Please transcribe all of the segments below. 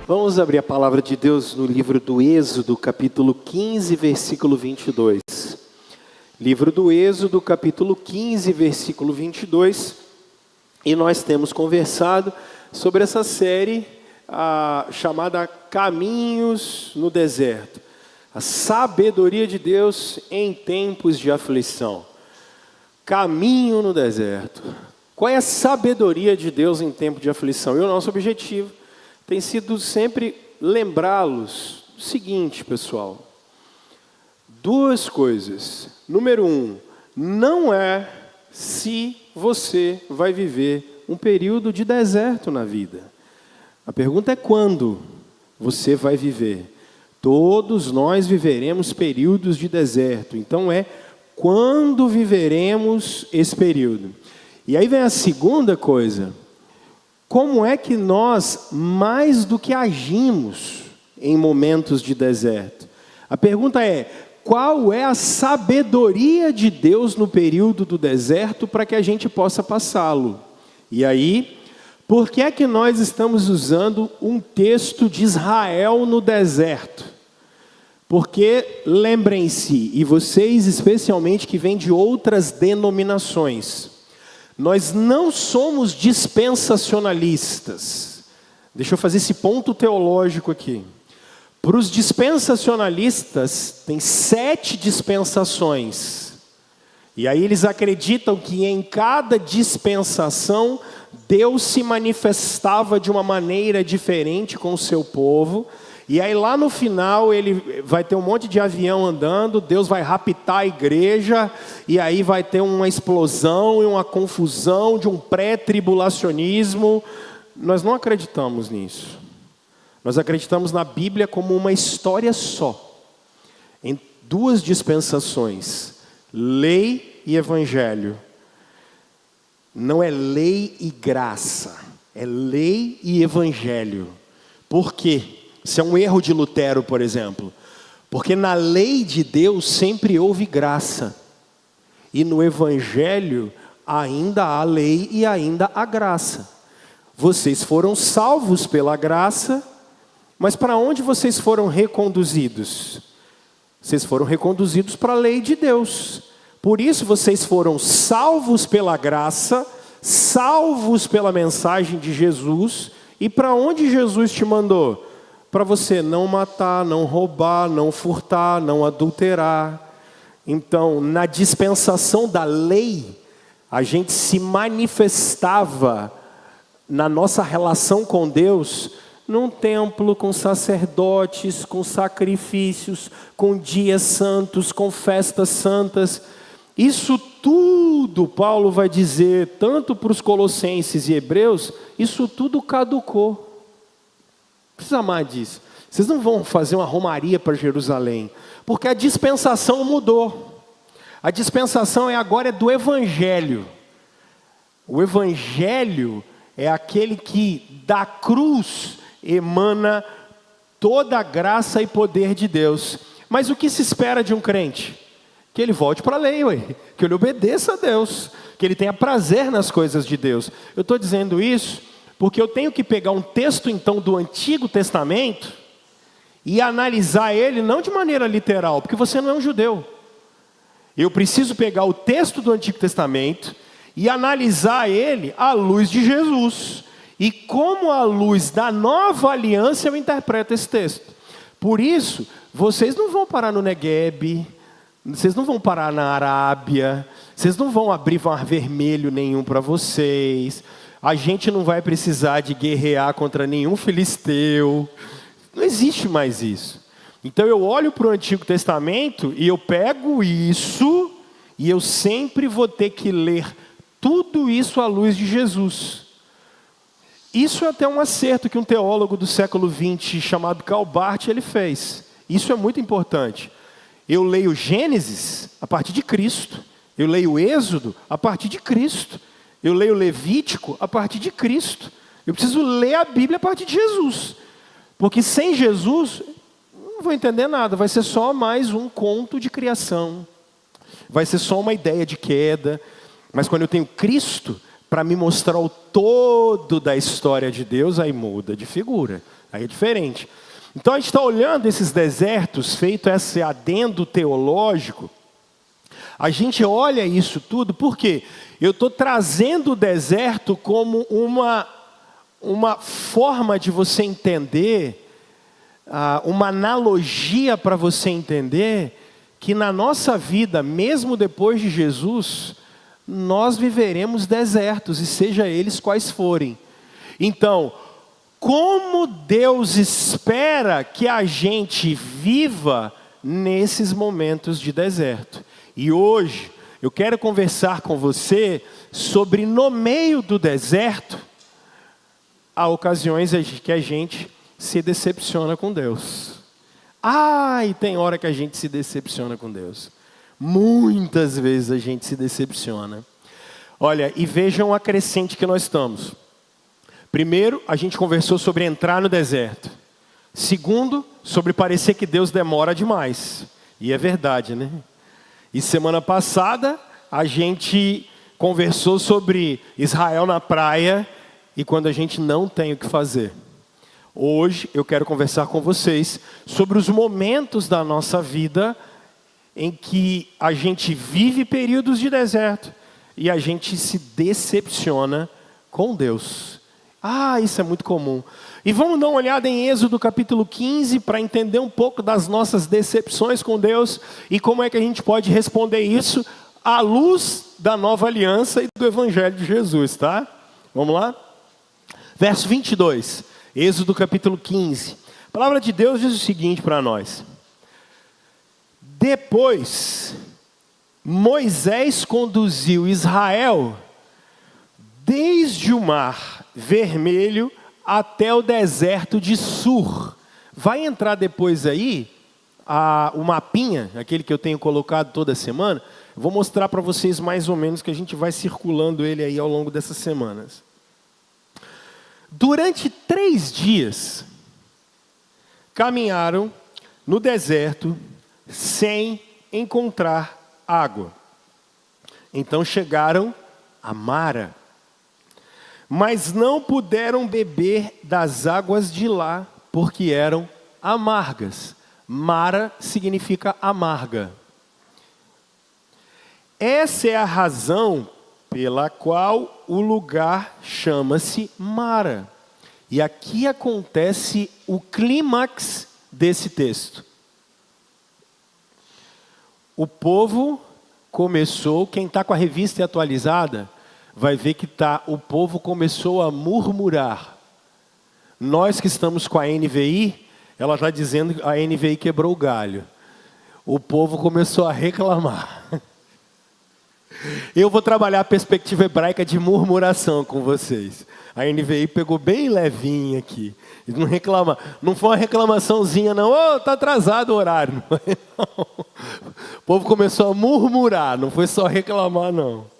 Vamos abrir a palavra de Deus no livro do Êxodo, capítulo 15, versículo 22. Livro do Êxodo, capítulo 15, versículo 22. E nós temos conversado sobre essa série chamada Caminhos no Deserto. A sabedoria de Deus em tempos de aflição. Caminho no deserto. Qual é a sabedoria de Deus em tempo de aflição? E o nosso objetivo tem sido sempre lembrá-los do seguinte, pessoal. Duas coisas. Número 1, não é se você vai viver um período de deserto na vida. A pergunta é quando você vai viver. Todos nós viveremos períodos de deserto. Então quando viveremos esse período. E aí vem a segunda coisa. Como é que nós, mais do que agimos em momentos de deserto? A pergunta é, qual é a sabedoria de Deus no período do deserto para que a gente possa passá-lo? E aí, por que é que nós estamos usando um texto de Israel no deserto? Porque, lembrem-se, e vocês especialmente que vêm de outras denominações, nós não somos dispensacionalistas. Deixa eu fazer esse ponto teológico aqui. Para os dispensacionalistas, tem 7 dispensações. E aí eles acreditam que em cada dispensação, Deus se manifestava de uma maneira diferente com o seu povo. E aí lá no final ele vai ter um monte de avião andando, Deus vai raptar a igreja, e aí vai ter uma explosão e uma confusão de um pré-tribulacionismo. Nós não acreditamos nisso. Nós acreditamos na Bíblia como uma história só, em 2 dispensações, lei e evangelho. Não é lei e graça, é lei e evangelho. Por quê? Isso é um erro de Lutero, por exemplo. Porque na lei de Deus sempre houve graça. E no evangelho ainda há lei e ainda há graça. Vocês foram salvos pela graça, mas para onde vocês foram reconduzidos? Vocês foram reconduzidos para a lei de Deus. Por isso vocês foram salvos pela graça, salvos pela mensagem de Jesus. E para onde Jesus te mandou? Para você não matar, não roubar, não furtar, não adulterar. Então, na dispensação da lei, a gente se manifestava na nossa relação com Deus, num templo com sacerdotes, com sacrifícios, com dias santos, com festas santas. Isso tudo, Paulo vai dizer, tanto para os colossenses e hebreus, isso tudo caducou. Precisa mais disso. Vocês não vão fazer uma romaria para Jerusalém, porque a dispensação mudou. A dispensação agora é do evangelho. O evangelho é aquele que da cruz emana toda a graça e poder de Deus. Mas o que se espera de um crente? Que ele volte para a lei, que ele obedeça a Deus, que ele tenha prazer nas coisas de Deus. Eu estou dizendo isso porque eu tenho que pegar um texto então do Antigo Testamento e analisar ele não de maneira literal, porque você não é um judeu. Eu preciso pegar o texto do Antigo Testamento e analisar ele à luz de Jesus. E como à luz da nova aliança eu interpreto esse texto. Por isso, vocês não vão parar no Negueb, vocês não vão parar na Arábia, vocês não vão abrir mar vermelho nenhum para vocês. A gente não vai precisar de guerrear contra nenhum filisteu. Não existe mais isso. Então eu olho para o Antigo Testamento e eu pego isso e eu sempre vou ter que ler tudo isso à luz de Jesus. Isso é até um acerto que um teólogo do século XX chamado Karl Barth ele fez. Isso é muito importante. Eu leio Gênesis a partir de Cristo. Eu leio Êxodo a partir de Cristo. Eu leio Levítico a partir de Cristo. Eu preciso ler a Bíblia a partir de Jesus. Porque sem Jesus, não vou entender nada. Vai ser só mais um conto de criação. Vai ser só uma ideia de queda. Mas quando eu tenho Cristo para me mostrar o todo da história de Deus, aí muda de figura. Aí é diferente. Então a gente está olhando esses desertos, feito esse adendo teológico, a gente olha isso tudo, por quê? Eu estou trazendo o deserto como uma forma de você entender, uma analogia para você entender que na nossa vida, mesmo depois de Jesus, nós viveremos desertos, e seja eles quais forem. Então, como Deus espera que a gente viva nesses momentos de deserto? E hoje, eu quero conversar com você sobre, no meio do deserto, há ocasiões que a gente se decepciona com Deus. E tem hora que a gente se decepciona com Deus. Muitas vezes a gente se decepciona. Olha, e vejam a crescente que nós estamos. Primeiro, a gente conversou sobre entrar no deserto. Segundo, sobre parecer que Deus demora demais. E é verdade, né? E semana passada, a gente conversou sobre Israel na praia e quando a gente não tem o que fazer. Hoje, eu quero conversar com vocês sobre os momentos da nossa vida em que a gente vive períodos de deserto e a gente se decepciona com Deus. Isso é muito comum. E vamos dar uma olhada em Êxodo capítulo 15 para entender um pouco das nossas decepções com Deus e como é que a gente pode responder isso à luz da nova aliança e do Evangelho de Jesus, tá? Vamos lá? Verso 22, Êxodo capítulo 15. A palavra de Deus diz o seguinte para nós. Depois, Moisés conduziu Israel desde o mar Vermelho até o deserto de Sur. Vai entrar depois aí o mapinha, aquele que eu tenho colocado toda semana. Vou mostrar para vocês mais ou menos que a gente vai circulando ele aí ao longo dessas semanas. Durante 3 dias, caminharam no deserto sem encontrar água. Então chegaram a Mara. Mas não puderam beber das águas de lá, porque eram amargas. Mara significa amarga. Essa é a razão pela qual o lugar chama-se Mara. E aqui acontece o clímax desse texto. O povo começou, quem está com a revista atualizada, vai ver que o povo começou a murmurar. Nós que estamos com a NVI, ela está dizendo que a NVI quebrou o galho. O povo começou a reclamar. Eu vou trabalhar a perspectiva hebraica de murmuração com vocês. A NVI pegou bem levinho aqui. Não reclama, não foi uma reclamaçãozinha não. Está atrasado o horário. Não. O povo começou a murmurar, não foi só reclamar não.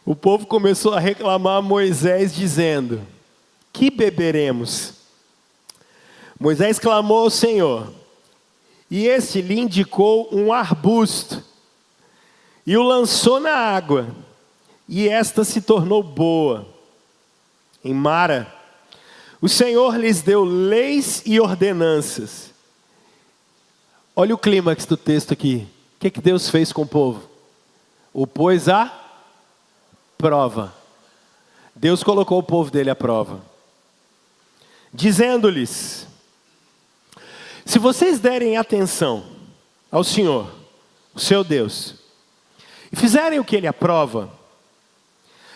O povo começou a reclamar a Moisés dizendo: que beberemos? Moisés clamou ao Senhor, e este lhe indicou um arbusto, e o lançou na água, e esta se tornou boa. Em Mara, o Senhor lhes deu leis e ordenanças. Olha o clímax do texto aqui. O que Deus fez com o povo? O pôs à prova. Deus colocou o povo dele à prova, dizendo-lhes: se vocês derem atenção ao Senhor, o seu Deus, e fizerem o que Ele aprova,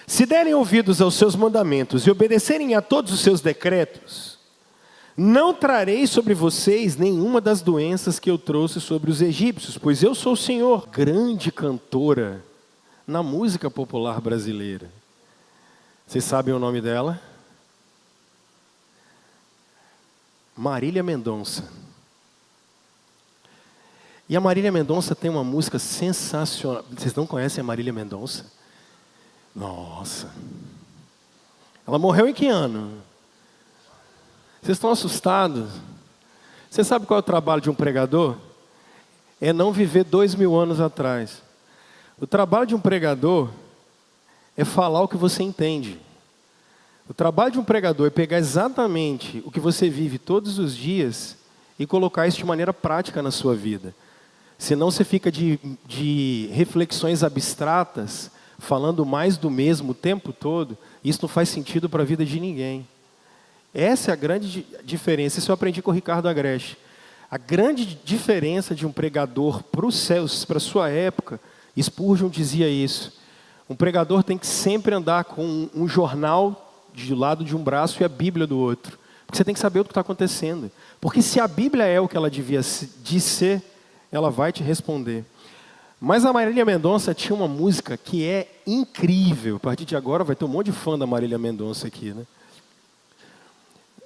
se derem ouvidos aos seus mandamentos e obedecerem a todos os seus decretos, não trarei sobre vocês nenhuma das doenças que eu trouxe sobre os egípcios, pois eu sou o Senhor. Grande cantora na música popular brasileira. Vocês sabem o nome dela? Marília Mendonça. E a Marília Mendonça tem uma música sensacional. Vocês não conhecem a Marília Mendonça? Nossa. Ela morreu em que ano? Vocês estão assustados? Você sabe qual é o trabalho de um pregador? É não viver 2000 anos atrás. O trabalho de um pregador é falar o que você entende. O trabalho de um pregador é pegar exatamente o que você vive todos os dias e colocar isso de maneira prática na sua vida. Senão você fica de reflexões abstratas, falando mais do mesmo o tempo todo, e isso não faz sentido para a vida de ninguém. Essa é a grande diferença. Isso eu aprendi com o Ricardo Agreste. A grande diferença de um pregador para os céus, para a sua época, Spurgeon dizia isso. Um pregador tem que sempre andar com um jornal de lado de um braço e a Bíblia do outro. Porque você tem que saber o que está acontecendo. Porque se a Bíblia é o que ela devia ser, ela vai te responder. Mas a Marília Mendonça tinha uma música que é incrível. A partir de agora vai ter um monte de fã da Marília Mendonça aqui, né?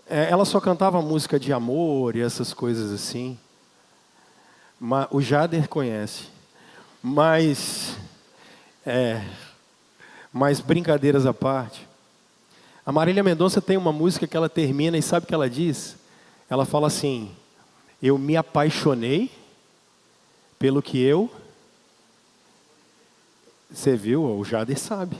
Ela só cantava música de amor e essas coisas assim. O Jader conhece. Mas brincadeiras à parte. A Marília Mendonça tem uma música que ela termina e sabe o que ela diz? Ela fala assim: eu me apaixonei pelo que eu... Você viu? O Jader sabe.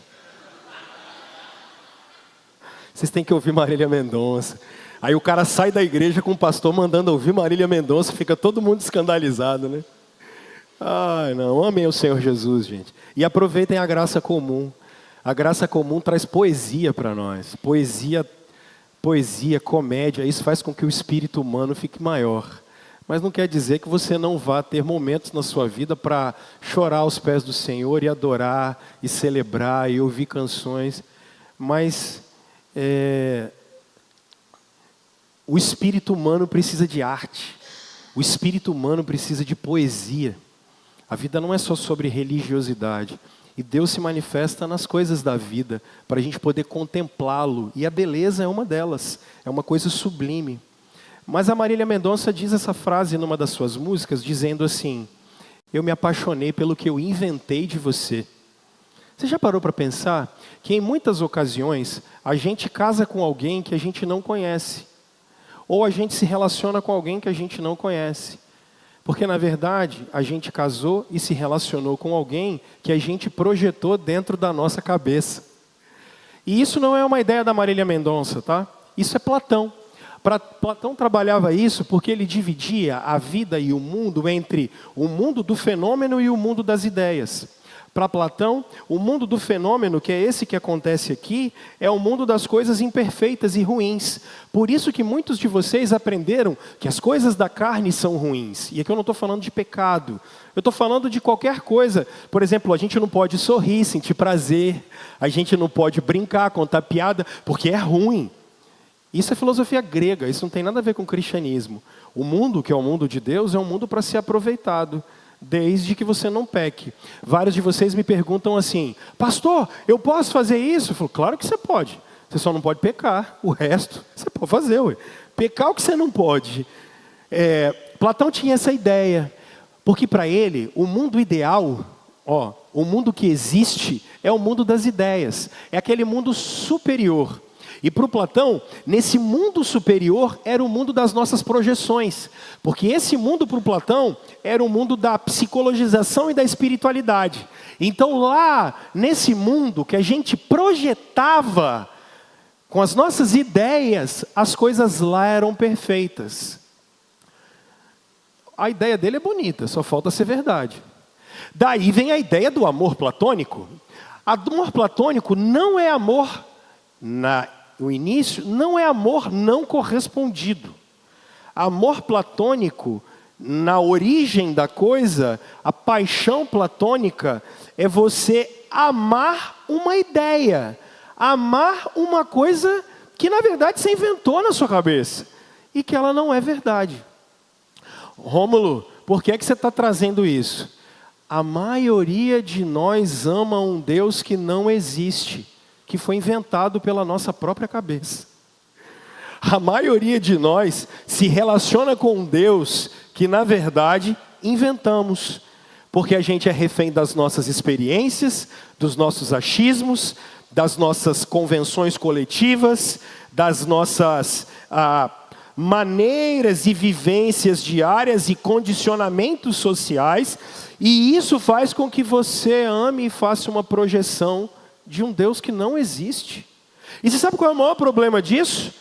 Vocês têm que ouvir Marília Mendonça. Aí o cara sai da igreja com o pastor mandando ouvir Marília Mendonça, fica todo mundo escandalizado, né? Ai, não, amem o Senhor Jesus, gente. E aproveitem a graça comum. A graça comum traz poesia para nós. Poesia, comédia, isso faz com que o espírito humano fique maior. Mas não quer dizer que você não vá ter momentos na sua vida para chorar aos pés do Senhor e adorar, e celebrar, e ouvir canções. Mas o espírito humano precisa de arte. O espírito humano precisa de poesia. A vida não é só sobre religiosidade. E Deus se manifesta nas coisas da vida, para a gente poder contemplá-lo. E a beleza é uma delas, é uma coisa sublime. Mas a Marília Mendonça diz essa frase numa das suas músicas, dizendo assim: eu me apaixonei pelo que eu inventei de você. Você já parou para pensar que em muitas ocasiões a gente casa com alguém que a gente não conhece? Ou a gente se relaciona com alguém que a gente não conhece? Porque, na verdade, a gente casou e se relacionou com alguém que a gente projetou dentro da nossa cabeça. E isso não é uma ideia da Marília Mendonça, tá? Isso é Platão. Platão trabalhava isso porque ele dividia a vida e o mundo entre o mundo do fenômeno e o mundo das ideias. Para Platão, o mundo do fenômeno, que é esse que acontece aqui, é o mundo das coisas imperfeitas e ruins. Por isso que muitos de vocês aprenderam que as coisas da carne são ruins. E aqui eu não estou falando de pecado. Eu estou falando de qualquer coisa. Por exemplo, a gente não pode sorrir, sentir prazer. A gente não pode brincar, contar piada, porque é ruim. Isso é filosofia grega, isso não tem nada a ver com o cristianismo. O mundo, que é o mundo de Deus, é um mundo para ser aproveitado. Desde que você não peque. Vários de vocês me perguntam assim: pastor, eu posso fazer isso? Eu falo, claro que você pode. Você só não pode pecar. O resto você pode fazer. Ué. Pecar o que você não pode. Platão tinha essa ideia. Porque para ele, o mundo ideal, o mundo que existe, é o mundo das ideias. É aquele mundo superior. E para o Platão, nesse mundo superior, era o mundo das nossas projeções. Porque esse mundo para o Platão era o mundo da psicologização e da espiritualidade. Então lá, nesse mundo que a gente projetava com as nossas ideias, as coisas lá eram perfeitas. A ideia dele é bonita, só falta ser verdade. Daí vem a ideia do amor platônico. Amor platônico não é amor no início, não é amor não correspondido. Amor platônico, na origem da coisa, a paixão platônica é você amar uma ideia, amar uma coisa que na verdade você inventou na sua cabeça e que ela não é verdade. Rômulo, por que você está trazendo isso? A maioria de nós ama um Deus que não existe, que foi inventado pela nossa própria cabeça. A maioria de nós se relaciona com um Deus que, na verdade, inventamos. Porque a gente é refém das nossas experiências, dos nossos achismos, das nossas convenções coletivas, das nossas maneiras e vivências diárias e condicionamentos sociais. E isso faz com que você ame e faça uma projeção de um Deus que não existe. E você sabe qual é o maior problema disso?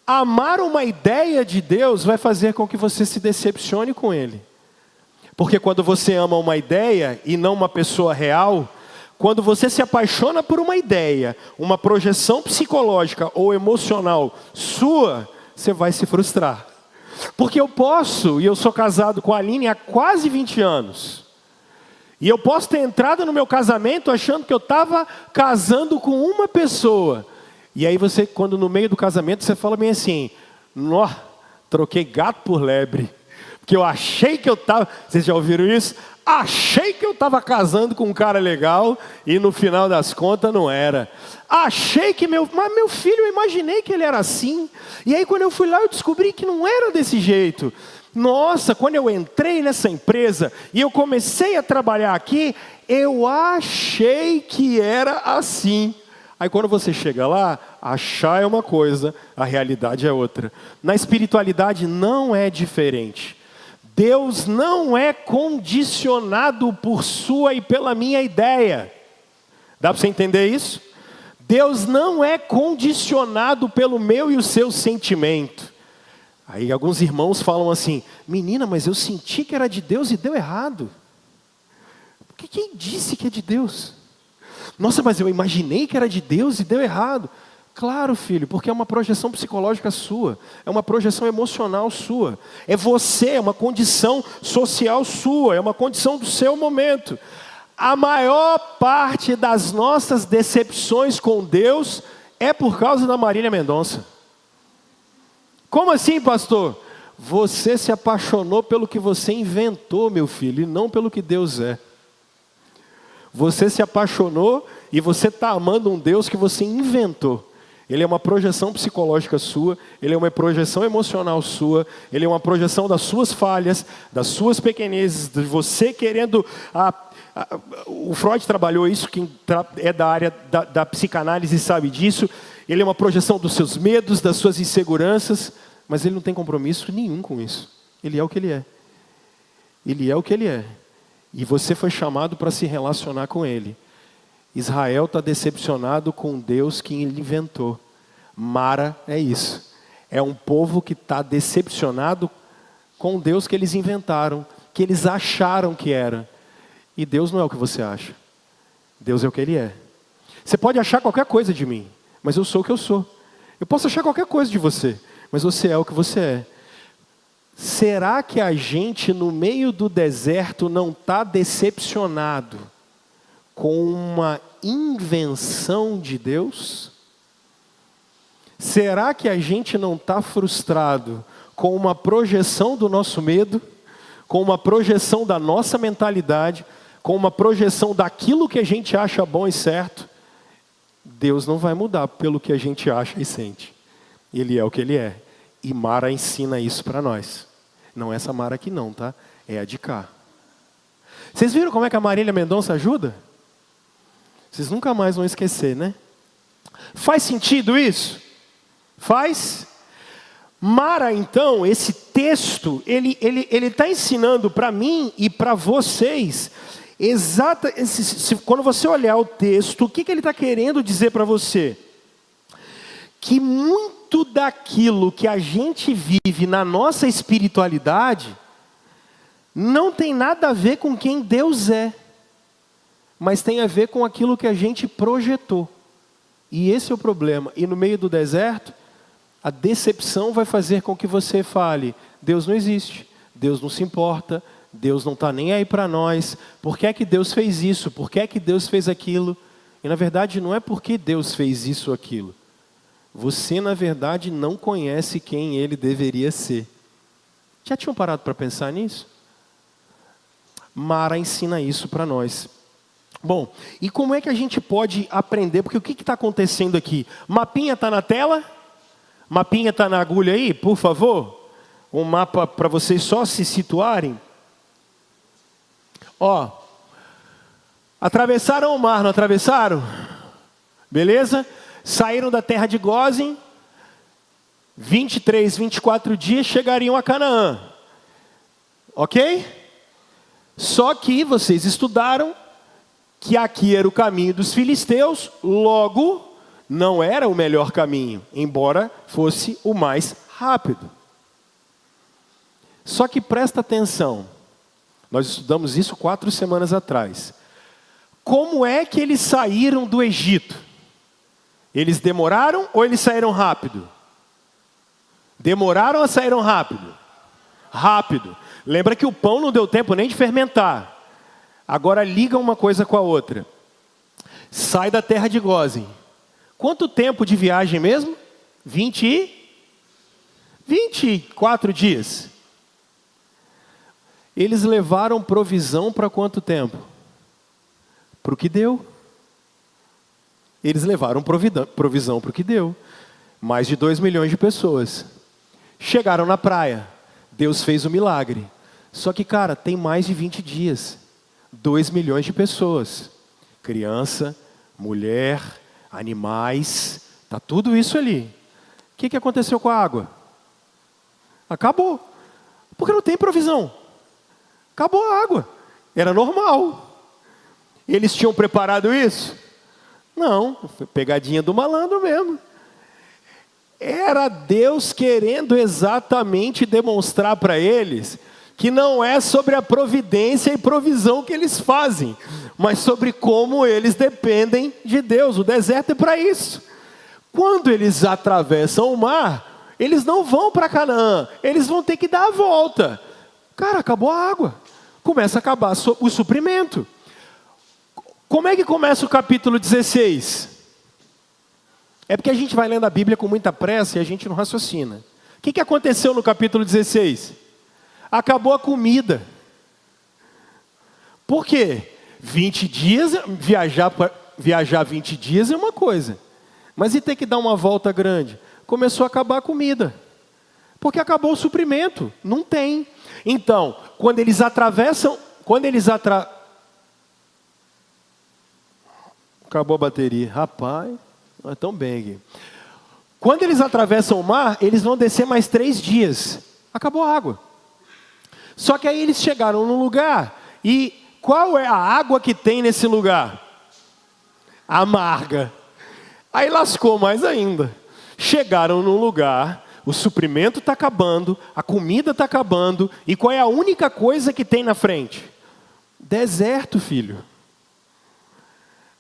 Amar uma ideia de Deus vai fazer com que você se decepcione com Ele. Porque quando você ama uma ideia e não uma pessoa real, quando você se apaixona por uma ideia, uma projeção psicológica ou emocional sua, você vai se frustrar. Porque eu posso, e eu sou casado com a Aline há quase 20 anos, e eu posso ter entrado no meu casamento achando que eu estava casando com uma pessoa. E aí você, quando no meio do casamento, você fala bem assim, nó, troquei gato por lebre. Porque eu achei que eu estava, vocês já ouviram isso? Achei que eu estava casando com um cara legal e no final das contas não era. Achei que mas meu filho, eu imaginei que ele era assim. E aí quando eu fui lá eu descobri que não era desse jeito. Nossa, quando eu entrei nessa empresa e eu comecei a trabalhar aqui, eu achei que era assim. Aí quando você chega lá, achar é uma coisa, a realidade é outra. Na espiritualidade não é diferente. Deus não é condicionado por sua e pela minha ideia. Dá para você entender isso? Deus não é condicionado pelo meu e o seu sentimento. Aí alguns irmãos falam assim, menina, mas eu senti que era de Deus e deu errado. Porque quem disse que é de Deus? Nossa, mas eu imaginei que era de Deus e deu errado. Claro, filho, porque é uma projeção psicológica sua, é uma projeção emocional sua, é você, é uma condição social sua, é uma condição do seu momento. A maior parte das nossas decepções com Deus é por causa da Marília Mendonça. Como assim, pastor? Você se apaixonou pelo que você inventou, meu filho, e não pelo que Deus é. Você se apaixonou e você está amando um Deus que você inventou. Ele é uma projeção psicológica sua, ele é uma projeção emocional sua, ele é uma projeção das suas falhas, das suas pequenezes, de você querendo... o Freud trabalhou isso, quem é da área da psicanálise sabe disso. Ele é uma projeção dos seus medos, das suas inseguranças, mas ele não tem compromisso nenhum com isso. Ele é o que ele é. Ele é o que ele é. E você foi chamado para se relacionar com ele. Israel está decepcionado com Deus que ele inventou. Mara é isso. É um povo que está decepcionado com Deus que eles inventaram, que eles acharam que era. E Deus não é o que você acha. Deus é o que Ele é. Você pode achar qualquer coisa de mim, mas eu sou o que eu sou. Eu posso achar qualquer coisa de você, mas você é o que você é. Será que a gente no meio do deserto não está decepcionado com uma invenção de Deus? Será que a gente não está frustrado com uma projeção do nosso medo, com uma projeção da nossa mentalidade, com uma projeção daquilo que a gente acha bom e certo? Deus não vai mudar pelo que a gente acha e sente. Ele é o que Ele é. E Mara ensina isso para nós. Não é essa Mara aqui não, tá? É a de cá. Vocês viram como é que a Marília Mendonça ajuda? Vocês nunca mais vão esquecer, né? Faz sentido isso? Faz? Mara, então, esse texto, ele está ensinando para mim e para vocês, quando você olhar o texto, o que ele está querendo dizer para você? Que muito daquilo que a gente vive na nossa espiritualidade, não tem nada a ver com quem Deus é, mas tem a ver com aquilo que a gente projetou. E esse é o problema. E no meio do deserto, a decepção vai fazer com que você fale, Deus não existe, Deus não se importa, Deus não está nem aí para nós, por que é que Deus fez isso, por que é que Deus fez aquilo? E na verdade não é porque Deus fez isso ou aquilo. Você na verdade não conhece quem Ele deveria ser. Já tinham parado para pensar nisso? Mara ensina isso para nós. Bom, e como é que a gente pode aprender? Porque o que está acontecendo aqui? Mapinha está na tela? Mapinha está na agulha aí, por favor? Um mapa para vocês só se situarem. Ó, atravessaram o mar, não atravessaram? Beleza? Saíram da terra de Gósen, 23, 24 dias chegariam a Canaã. Ok? Só que vocês estudaram que aqui era o caminho dos filisteus, logo não era o melhor caminho, embora fosse o mais rápido. Só que presta atenção, nós estudamos isso 4 semanas atrás. Como é que eles saíram do Egito? Eles demoraram ou eles saíram rápido? Demoraram ou saíram rápido? Rápido. Lembra que o pão não deu tempo nem de fermentar. Agora liga uma coisa com a outra. Sai da terra de Gósen. Quanto tempo de viagem mesmo? 24 dias. Eles levaram provisão para quanto tempo? Para o que deu. Eles levaram provisão para o que deu. Mais de 2 milhões de pessoas. Chegaram na praia. Deus fez o milagre. Só que, cara, tem mais de 20 dias. 2 milhões de pessoas. Criança, mulher, animais. Está tudo isso ali. O que aconteceu com a água? Acabou. Porque não tem provisão. Acabou a água. Era normal. Eles tinham preparado isso? Não, foi pegadinha do malandro mesmo. Era Deus querendo exatamente demonstrar para eles que não é sobre a providência e provisão que eles fazem, mas sobre como eles dependem de Deus. O deserto é para isso. Quando eles atravessam o mar, eles não vão para Canaã, eles vão ter que dar a volta. Cara, acabou a água. Começa a acabar o suprimento. Como é que começa o capítulo 16? É porque a gente vai lendo a Bíblia com muita pressa e a gente não raciocina. O que aconteceu no capítulo 16? Acabou a comida. Por quê? 20 dias, viajar 20 dias é uma coisa. Mas e ter que dar uma volta grande? Começou a acabar a comida. Porque acabou o suprimento. Não tem. Então, quando eles atravessam... Acabou a bateria. Rapaz, não é tão bem aqui. Quando eles atravessam o mar, eles vão descer mais 3 dias. Acabou a água. Só que aí eles chegaram num lugar, e qual é a água que tem nesse lugar? Amarga. Aí lascou mais ainda. Chegaram num lugar, o suprimento está acabando, a comida está acabando, e qual é a única coisa que tem na frente? Deserto, filho.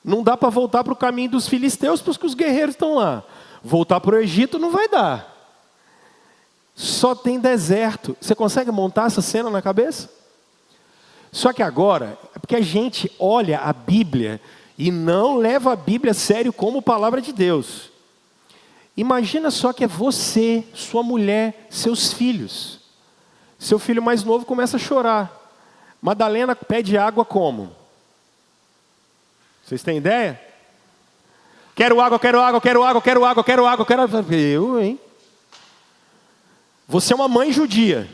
Não dá para voltar para o caminho dos filisteus, porque os guerreiros estão lá. Voltar para o Egito não vai dar. Só tem deserto. Você consegue montar essa cena na cabeça? Só que agora, é porque a gente olha a Bíblia e não leva a Bíblia a sério como palavra de Deus. Imagina só que é você, sua mulher, seus filhos. Seu filho mais novo começa a chorar. Madalena pede água como? Vocês têm ideia? Quero água, quero água, quero água, quero água, quero água, quero água. Eu, hein? Você é uma mãe judia.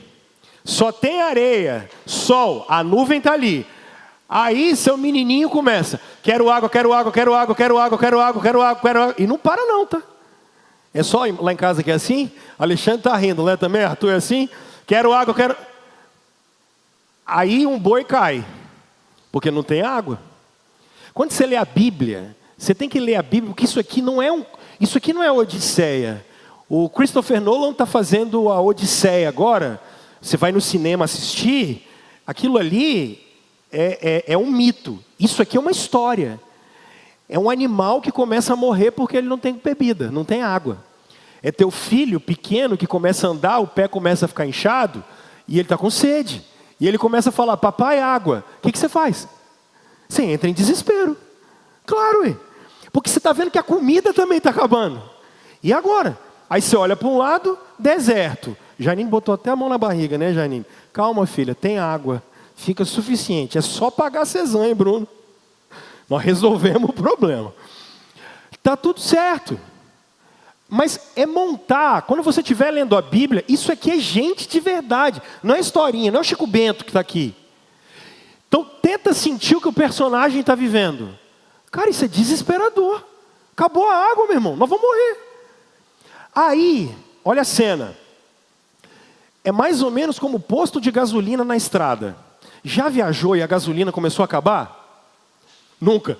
Só tem areia, sol, a nuvem está ali. Aí seu menininho começa. Quero água, quero água, quero água, quero água, quero água, quero água, quero água. E não para não, tá? É só lá em casa que é assim? Alexandre está rindo, né? Também, Arthur é assim? Quero água, quero... Aí um boi cai. Porque não tem água. Quando você lê a Bíblia, você tem que ler a Bíblia, porque isso aqui não é Odisseia. O Christopher Nolan está fazendo a Odisseia agora. Você vai no cinema assistir, aquilo ali é um mito. Isso aqui é uma história. É um animal que começa a morrer porque ele não tem bebida, não tem água. É teu filho pequeno que começa a andar, o pé começa a ficar inchado, e ele está com sede. E ele começa a falar, papai, água. O que você faz? Você entra em desespero. Claro, ué. Porque você está vendo que a comida também está acabando. E agora? Aí você olha para um lado, deserto. Janine botou até a mão na barriga, né, Janine? Calma, filha, tem água. Fica suficiente. É só pagar a cesanha, Bruno. Nós resolvemos o problema. Está tudo certo. Mas é montar. Quando você estiver lendo a Bíblia, isso aqui é gente de verdade. Não é historinha, não é o Chico Bento que está aqui. Então tenta sentir o que o personagem está vivendo. Cara, isso é desesperador. Acabou a água, meu irmão. Nós vamos morrer. Aí, olha a cena. É mais ou menos como o posto de gasolina na estrada. Já viajou e a gasolina começou a acabar? Nunca.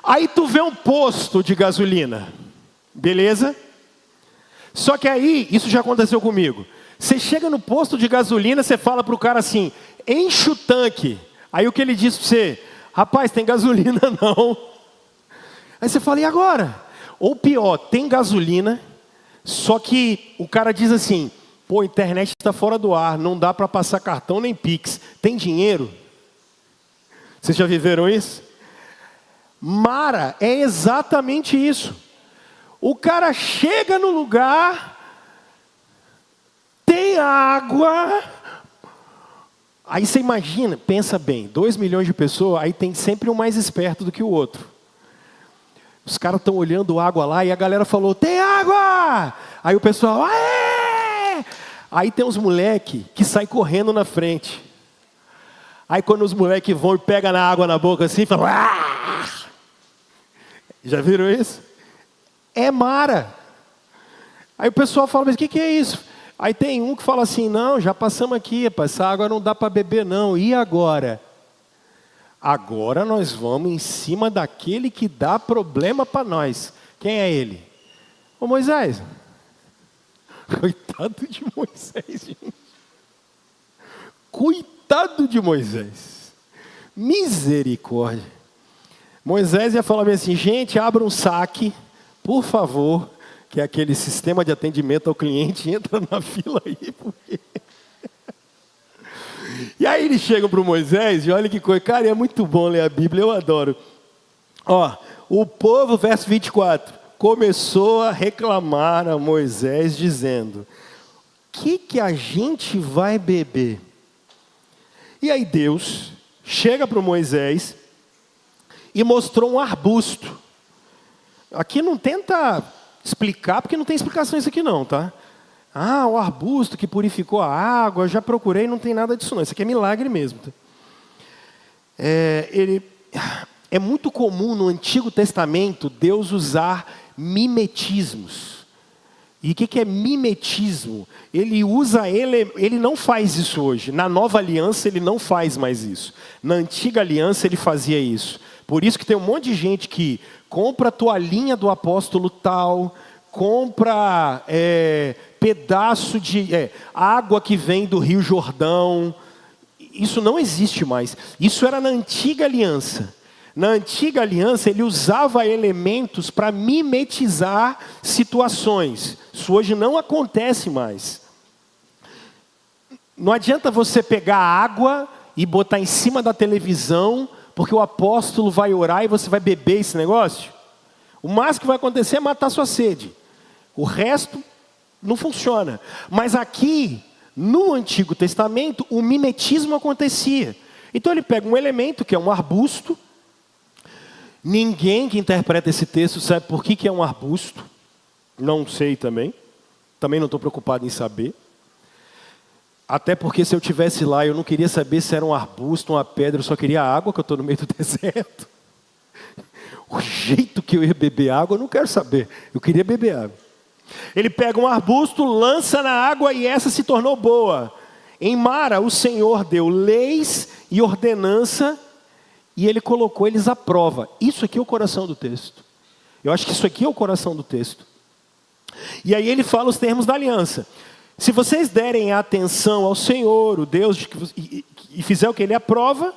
Aí tu vê um posto de gasolina, beleza? Só que aí, isso já aconteceu comigo. Você chega no posto de gasolina, você fala pro cara assim, enche o tanque. Aí o que ele diz pra você? Rapaz, tem gasolina não. Aí você fala, e agora? Ou pior, tem gasolina, só que o cara diz assim, pô, a internet está fora do ar, não dá para passar cartão nem Pix. Tem dinheiro? Vocês já viveram isso? Mara, é exatamente isso. O cara chega no lugar, tem água. Aí você imagina, pensa bem, 2 milhões de pessoas, aí tem sempre um mais esperto do que o outro. Os caras estão olhando água lá e a galera falou, tem água! Aí o pessoal, aê! Aí tem uns moleque que saem correndo na frente. Aí quando os moleques vão e pegam na água na boca assim, falam, ah! Já viram isso? É Mara. Aí o pessoal fala, mas o que é isso? Aí tem um que fala assim, não, já passamos aqui, rapaz, essa água não dá para beber não, e agora? Agora nós vamos em cima daquele que dá problema para nós. Quem é ele? Ô Moisés. Coitado de Moisés, gente. Coitado de Moisés. Misericórdia. Moisés ia falar assim, gente, abra um saque, por favor, que é aquele sistema de atendimento ao cliente, entra na fila aí, porque... E aí eles chegam para o Moisés, e olha que coisa, cara, é muito bom ler a Bíblia, eu adoro. Ó, o povo, verso 24, começou a reclamar a Moisés, dizendo, o que a gente vai beber? E aí Deus chega para o Moisés e mostrou um arbusto. Aqui não tenta explicar, porque não tem explicação isso aqui não, tá? Ah, o arbusto que purificou a água, eu já procurei, não tem nada disso não. Isso aqui é milagre mesmo. Tá? É muito comum no Antigo Testamento Deus usar mimetismos. E o que é mimetismo? Ele não faz isso hoje. Na Nova Aliança ele não faz mais isso. Na Antiga Aliança ele fazia isso. Por isso que tem um monte de gente que compra a toalhinha do apóstolo tal, compra pedaço de água que vem do Rio Jordão. Isso não existe mais. Isso era na Antiga Aliança. Na Antiga Aliança ele usava elementos para mimetizar situações. Isso hoje não acontece mais. Não adianta você pegar água e botar em cima da televisão, porque o apóstolo vai orar e você vai beber esse negócio. O máximo que vai acontecer é matar sua sede. O resto não funciona. Mas aqui, no Antigo Testamento, o mimetismo acontecia. Então ele pega um elemento que é um arbusto. Ninguém que interpreta esse texto sabe por que é um arbusto. Não sei também. Também não estou preocupado em saber. Até porque se eu estivesse lá, eu não queria saber se era um arbusto, uma pedra, eu só queria água, que eu estou no meio do deserto. O jeito que eu ia beber água, eu não quero saber. Eu queria beber água. Ele pega um arbusto, lança na água e essa se tornou boa. Em Mara, o Senhor deu leis e ordenança e ele colocou eles à prova. Isso aqui é o coração do texto. Eu acho que isso aqui é o coração do texto. E aí ele fala os termos da aliança. Se vocês derem atenção ao Senhor, o Deus, e fizer o que Ele aprova,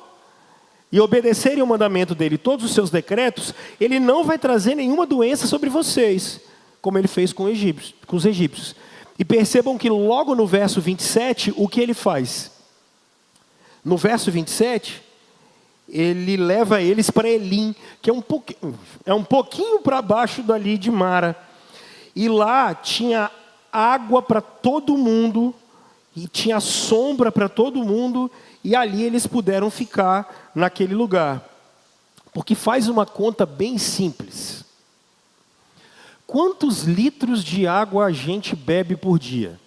e obedecerem o mandamento dEle, todos os seus decretos, Ele não vai trazer nenhuma doença sobre vocês, como Ele fez com os egípcios. E percebam que logo no verso 27, o que Ele faz? No verso 27, Ele leva eles para Elim, que é um pouquinho para baixo dali de Mara. E lá tinha água para todo mundo, e tinha sombra para todo mundo, e ali eles puderam ficar naquele lugar. Porque faz uma conta bem simples. Quantos litros de água a gente bebe por dia?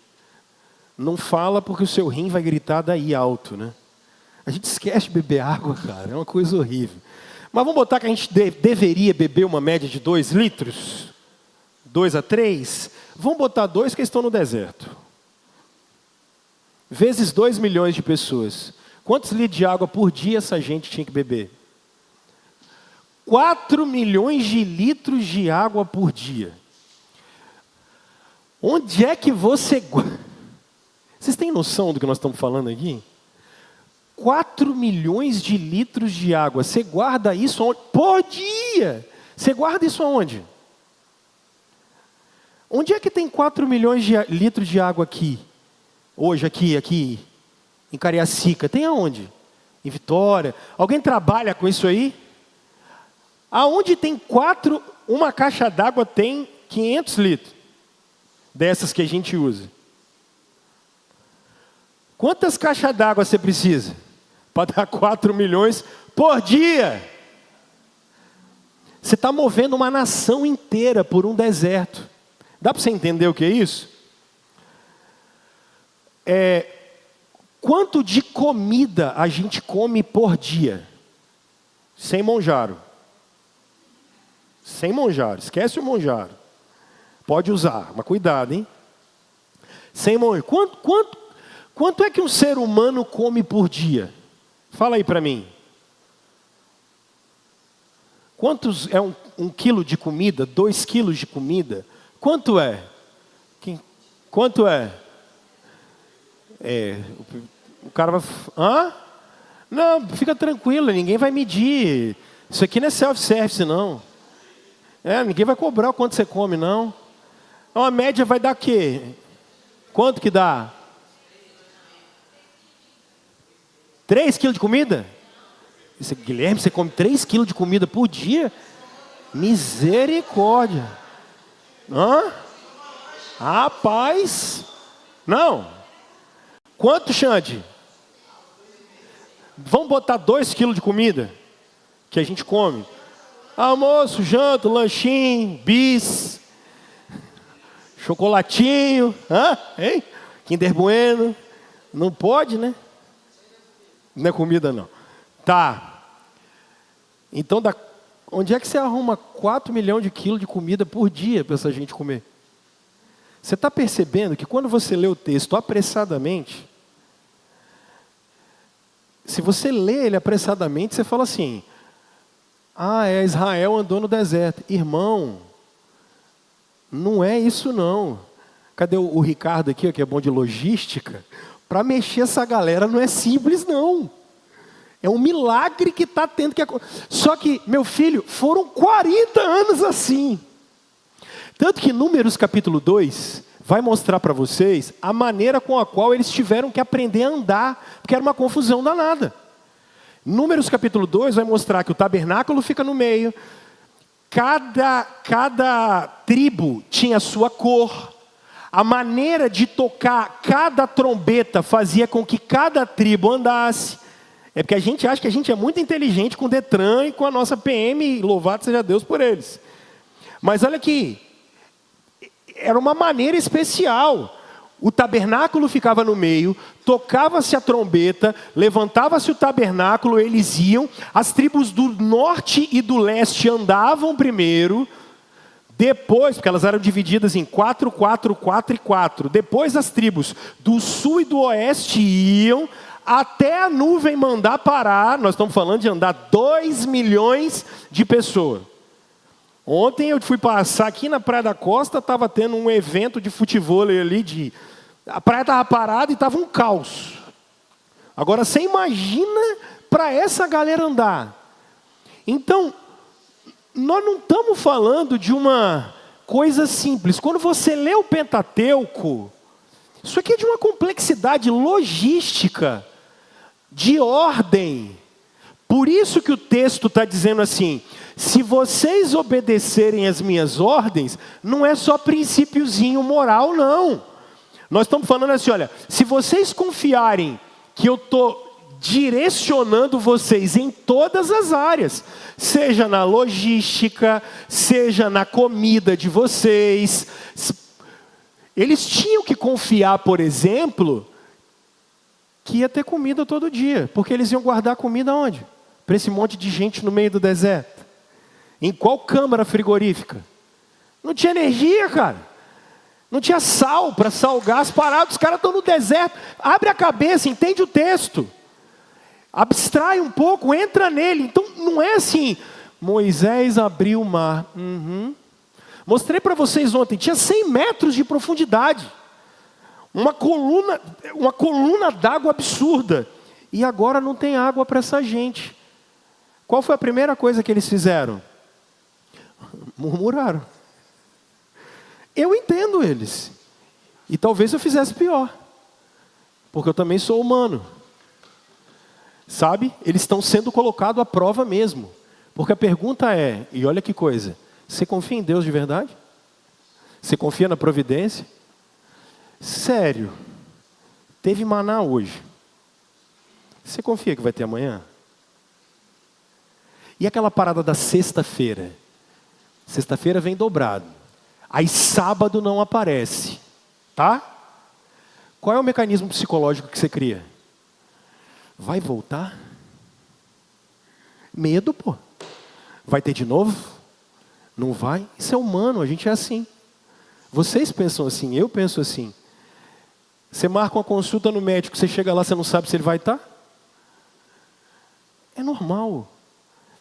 Não fala porque o seu rim vai gritar daí alto, né? A gente esquece de beber água, cara, é uma coisa horrível. Mas vamos botar que a gente deveria beber uma média de 2 litros? 2 a 3? Vamos botar 2 que estão no deserto. Vezes 2 milhões de pessoas. Quantos litros de água por dia essa gente tinha que beber? 4 milhões de litros de água por dia. Onde é que você... Vocês têm noção do que nós estamos falando aqui? 4 milhões de litros de água. Você guarda isso onde? Por dia! Você guarda isso aonde? Onde é que tem 4 milhões de litros de água aqui? Hoje, aqui, em Cariacica. Tem aonde? Em Vitória. Alguém trabalha com isso aí? Aonde tem uma caixa d'água tem 500 litros. Dessas que a gente usa. Quantas caixas d'água você precisa? Para dar 4 milhões por dia. Você está movendo uma nação inteira por um deserto. Dá para você entender o que é isso? Quanto de comida a gente come por dia? Sem monjaro. Sem monjaro. Esquece o monjaro. Pode usar, mas cuidado, hein? Sem monjaro. Quanto é que um ser humano come por dia? Fala aí para mim. Quantos é um quilo de comida? 2 quilos de comida? Quanto é? Quanto é? O cara vai... Hã? Não, fica tranquilo, ninguém vai medir. Isso aqui não é self-service, não. Ninguém vai cobrar o quanto você come, não. Uma média vai dar o quê? Quanto que dá? 3 quilos de comida? Guilherme, você come 3 quilos de comida por dia? Misericórdia. Hã? Rapaz. Não. Quanto, Xande? Vamos botar 2 quilos de comida que a gente come. Almoço, janta, lanchinho, bis, chocolatinho, hein? Kinder Bueno. Não pode, né? Não é comida, não. Tá. Então, onde é que você arruma 4 milhões de quilos de comida por dia para essa gente comer? Você está percebendo que quando você lê o texto apressadamente, se você lê ele apressadamente, você fala assim, Israel andou no deserto. Irmão, não é isso não. Cadê o Ricardo aqui, que é bom de logística? Para mexer essa galera não é simples não. É um milagre que está tendo que acontecer. Só que, meu filho, foram 40 anos assim. Tanto que Números capítulo 2 vai mostrar para vocês a maneira com a qual eles tiveram que aprender a andar, porque era uma confusão danada. Números capítulo 2 vai mostrar que o tabernáculo fica no meio, cada tribo tinha a sua cor, a maneira de tocar cada trombeta fazia com que cada tribo andasse. É porque a gente acha que a gente é muito inteligente com o Detran e com a nossa PM, louvado seja Deus por eles. Mas olha aqui, era uma maneira especial. O tabernáculo ficava no meio, tocava-se a trombeta, levantava-se o tabernáculo, eles iam, as tribos do norte e do leste andavam primeiro, depois, porque elas eram divididas em 4, 4, 4 e 4, depois as tribos do sul e do oeste iam, até a nuvem mandar parar. Nós estamos falando de andar 2 milhões de pessoas. Ontem eu fui passar aqui na Praia da Costa, estava tendo um evento de futevôlei ali, a praia estava parada e estava um caos. Agora você imagina para essa galera andar. Então, nós não estamos falando de uma coisa simples. Quando você lê o Pentateuco, isso aqui é de uma complexidade logística, de ordem. Por isso que o texto está dizendo assim, se vocês obedecerem as minhas ordens, não é só princípiozinho moral, não. Nós estamos falando assim, olha, se vocês confiarem que eu estou direcionando vocês em todas as áreas, seja na logística, seja na comida de vocês, eles tinham que confiar, por exemplo, que ia ter comida todo dia, porque eles iam guardar comida onde? Para esse monte de gente no meio do deserto. Em qual câmara frigorífica? Não tinha energia, cara. Não tinha sal para salgar as paradas. Os caras estão no deserto. Abre a cabeça, entende o texto. Abstrai um pouco, entra nele. Então não é assim, Moisés abriu o mar. Mostrei para vocês ontem, tinha 100 metros de profundidade. Uma coluna d'água absurda. E agora não tem água para essa gente. Qual foi a primeira coisa que eles fizeram? Murmuraram. Eu entendo eles. E talvez eu fizesse pior. Porque eu também sou humano. Sabe? Eles estão sendo colocados à prova mesmo. Porque a pergunta é, e olha que coisa, você confia em Deus de verdade? Você confia na providência? Sério, teve maná hoje. Você confia que vai ter amanhã? E aquela parada da sexta-feira? Sexta-feira vem dobrado. Aí sábado não aparece. Tá? Qual é o mecanismo psicológico que você cria? Vai voltar? Medo, pô. Vai ter de novo? Não vai? Isso é humano, a gente é assim. Vocês pensam assim, eu penso assim. Você marca uma consulta no médico, você chega lá, você não sabe se ele vai estar? É normal.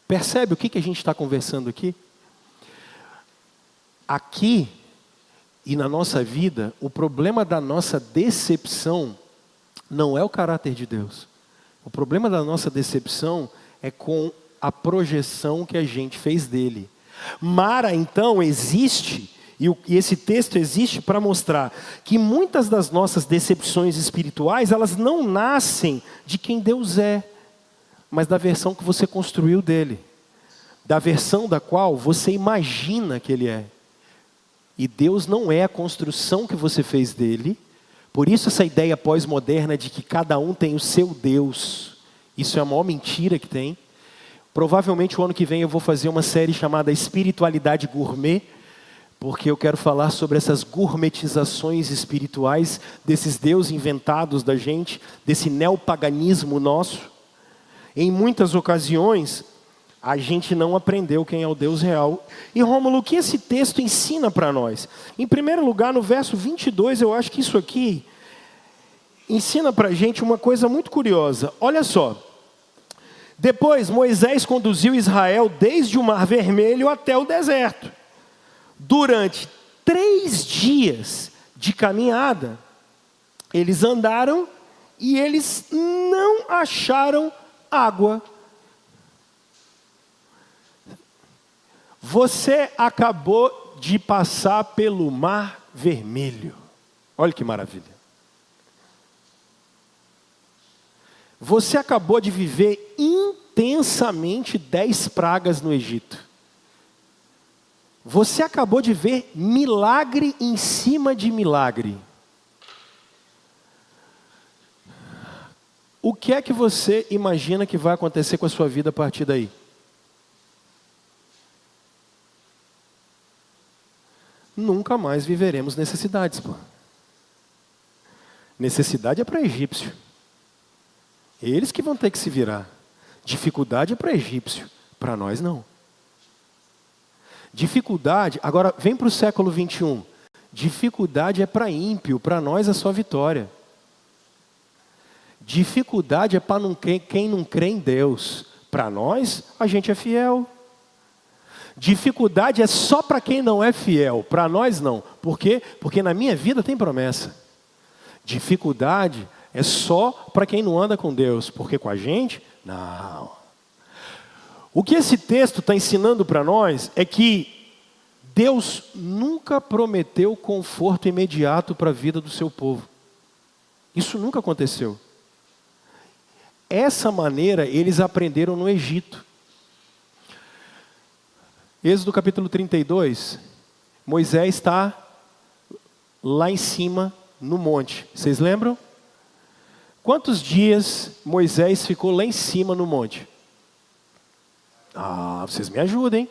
Percebe o que a gente está conversando aqui? Aqui e na nossa vida, o problema da nossa decepção não é o caráter de Deus. O problema da nossa decepção é com a projeção que a gente fez dele. Mara, então, existe, e esse texto existe para mostrar que muitas das nossas decepções espirituais, elas não nascem de quem Deus é, mas da versão que você construiu dele, da versão da qual você imagina que ele é. E Deus não é a construção que você fez dele. Por isso essa ideia pós-moderna de que cada um tem o seu Deus, isso é a maior mentira que tem. Provavelmente o ano que vem eu vou fazer uma série chamada Espiritualidade Gourmet, porque eu quero falar sobre essas gourmetizações espirituais, desses deuses inventados da gente, desse neopaganismo nosso. Em muitas ocasiões, a gente não aprendeu quem é o Deus real. E Rômulo, o que esse texto ensina para nós? Em primeiro lugar, no verso 22, eu acho que isso aqui ensina para a gente uma coisa muito curiosa. Olha só. Depois, Moisés conduziu Israel desde o Mar Vermelho até o deserto. Durante 3 dias de caminhada, eles andaram e eles não acharam água. Você acabou de passar pelo Mar Vermelho. Olha que maravilha. Você acabou de viver intensamente 10 pragas no Egito. Você acabou de ver milagre em cima de milagre. O que é que você imagina que vai acontecer com a sua vida a partir daí? Nunca mais viveremos necessidades, pô. Necessidade é para egípcio. Eles que vão ter que se virar. Dificuldade é para egípcio, para nós não. Dificuldade, agora vem para o século 21. Dificuldade é para ímpio, para nós é só vitória. Dificuldade é para quem não crê em Deus. Para nós, a gente é fiel. Dificuldade é só para quem não é fiel, para nós não. Por quê? Porque na minha vida tem promessa. Dificuldade é só para quem não anda com Deus, porque com a gente, não. O que esse texto está ensinando para nós é que Deus nunca prometeu conforto imediato para a vida do seu povo. Isso nunca aconteceu. Essa maneira eles aprenderam no Egito. Êxodo capítulo 32, Moisés está lá em cima no monte. Vocês lembram? Quantos dias Moisés ficou lá em cima no monte? Vocês me ajudem.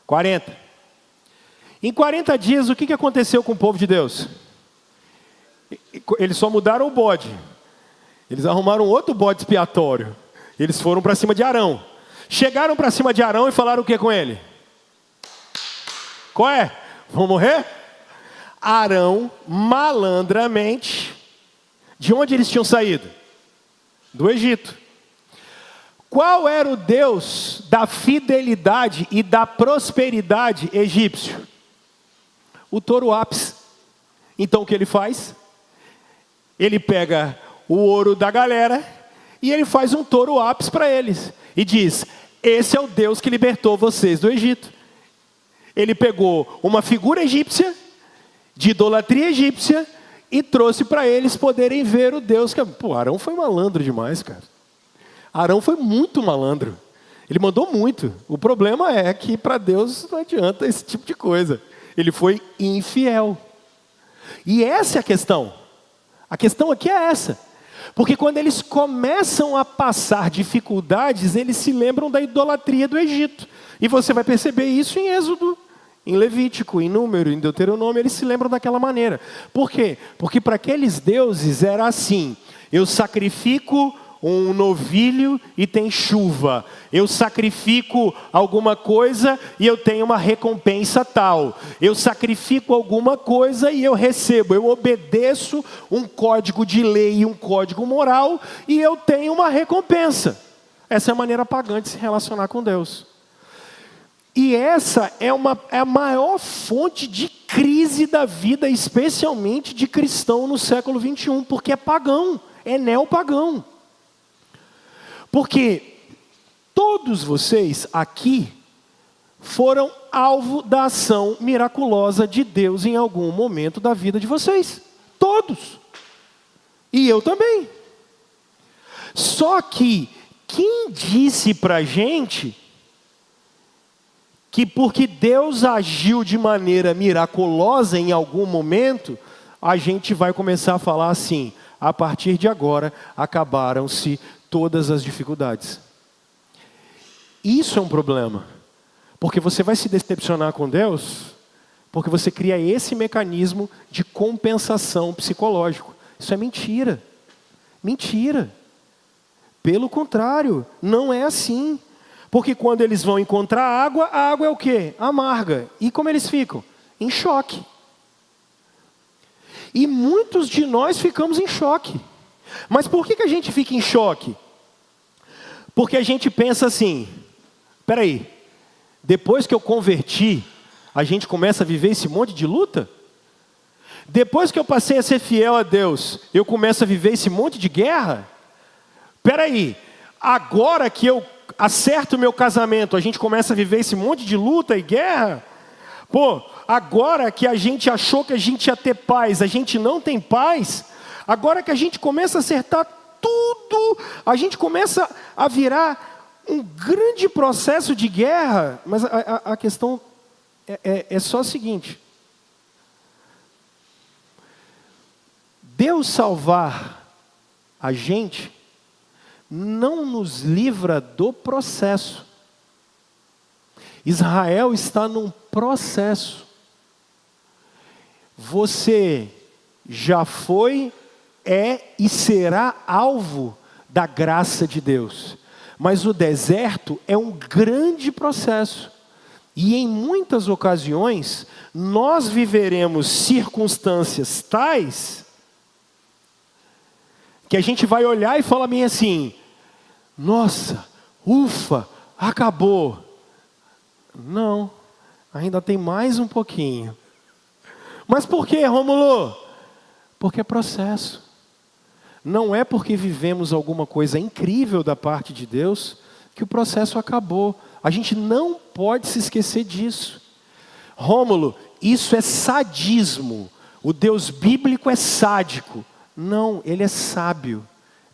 40. Em 40 dias, o que aconteceu com o povo de Deus? Eles só mudaram o bode. Eles arrumaram outro bode expiatório. Eles foram para cima de Arão. Chegaram para cima de Arão e falaram o que com ele? Qual é? Vão morrer? Arão, malandramente, de onde eles tinham saído? Do Egito. Qual era o Deus da fidelidade e da prosperidade egípcio? O touro ápis. Então o que ele faz? Ele pega o ouro da galera e ele faz um touro ápis para eles. E diz, esse é o Deus que libertou vocês do Egito. Ele pegou uma figura egípcia, de idolatria egípcia, e trouxe para eles poderem ver o Deus que... Pô, Arão foi malandro demais, cara. Arão foi muito malandro. Ele mandou muito. O problema é que para Deus não adianta esse tipo de coisa. Ele foi infiel. E essa é a questão. A questão aqui é essa. Porque quando eles começam a passar dificuldades, eles se lembram da idolatria do Egito. E você vai perceber isso em Êxodo, em Levítico, em Número, em Deuteronômio, eles se lembram daquela maneira. Por quê? Porque para aqueles deuses era assim: eu sacrifico um novilho e tem chuva. Eu sacrifico alguma coisa e eu tenho uma recompensa tal. Eu sacrifico alguma coisa e eu recebo. Eu obedeço um código de lei e um código moral e eu tenho uma recompensa. Essa é a maneira pagã de se relacionar com Deus. E essa é a maior fonte de crise da vida, especialmente de cristão no século 21, porque é pagão, é neopagão. Porque todos vocês aqui foram alvo da ação miraculosa de Deus em algum momento da vida de vocês. Todos. E eu também. Só que quem disse para a gente que porque Deus agiu de maneira miraculosa em algum momento, a gente vai começar a falar assim: a partir de agora acabaram-se todas as dificuldades. Isso é um problema, porque você vai se decepcionar com Deus, porque você cria esse mecanismo de compensação psicológico. Isso é mentira. Mentira. Pelo contrário, não é assim. Porque quando eles vão encontrar água, a água é o quê? Amarga. E como eles ficam? Em choque. E muitos de nós ficamos em choque. Mas por que a gente fica em choque? Porque a gente pensa assim: espera aí, depois que eu converti, a gente começa a viver esse monte de luta? Depois que eu passei a ser fiel a Deus, eu começo a viver esse monte de guerra? Espera aí, agora que eu acerto o meu casamento, a gente começa a viver esse monte de luta e guerra? Pô, agora que a gente achou que a gente ia ter paz, a gente não tem paz? Agora que a gente começa a acertar tudo, a gente começa a virar um grande processo de guerra. Mas a questão é só a seguinte: Deus salvar a gente não nos livra do processo. Israel está num processo. Você já foi, é e será alvo da graça de Deus. Mas o deserto é um grande processo. E em muitas ocasiões, nós viveremos circunstâncias tais que a gente vai olhar e falar bem assim: nossa, ufa, acabou. Não, ainda tem mais um pouquinho. Mas por quê, Rômulo? Porque é processo. Não é porque vivemos alguma coisa incrível da parte de Deus que o processo acabou. A gente não pode se esquecer disso. Rômulo, isso é sadismo. O Deus bíblico é sádico. Não, ele é sábio.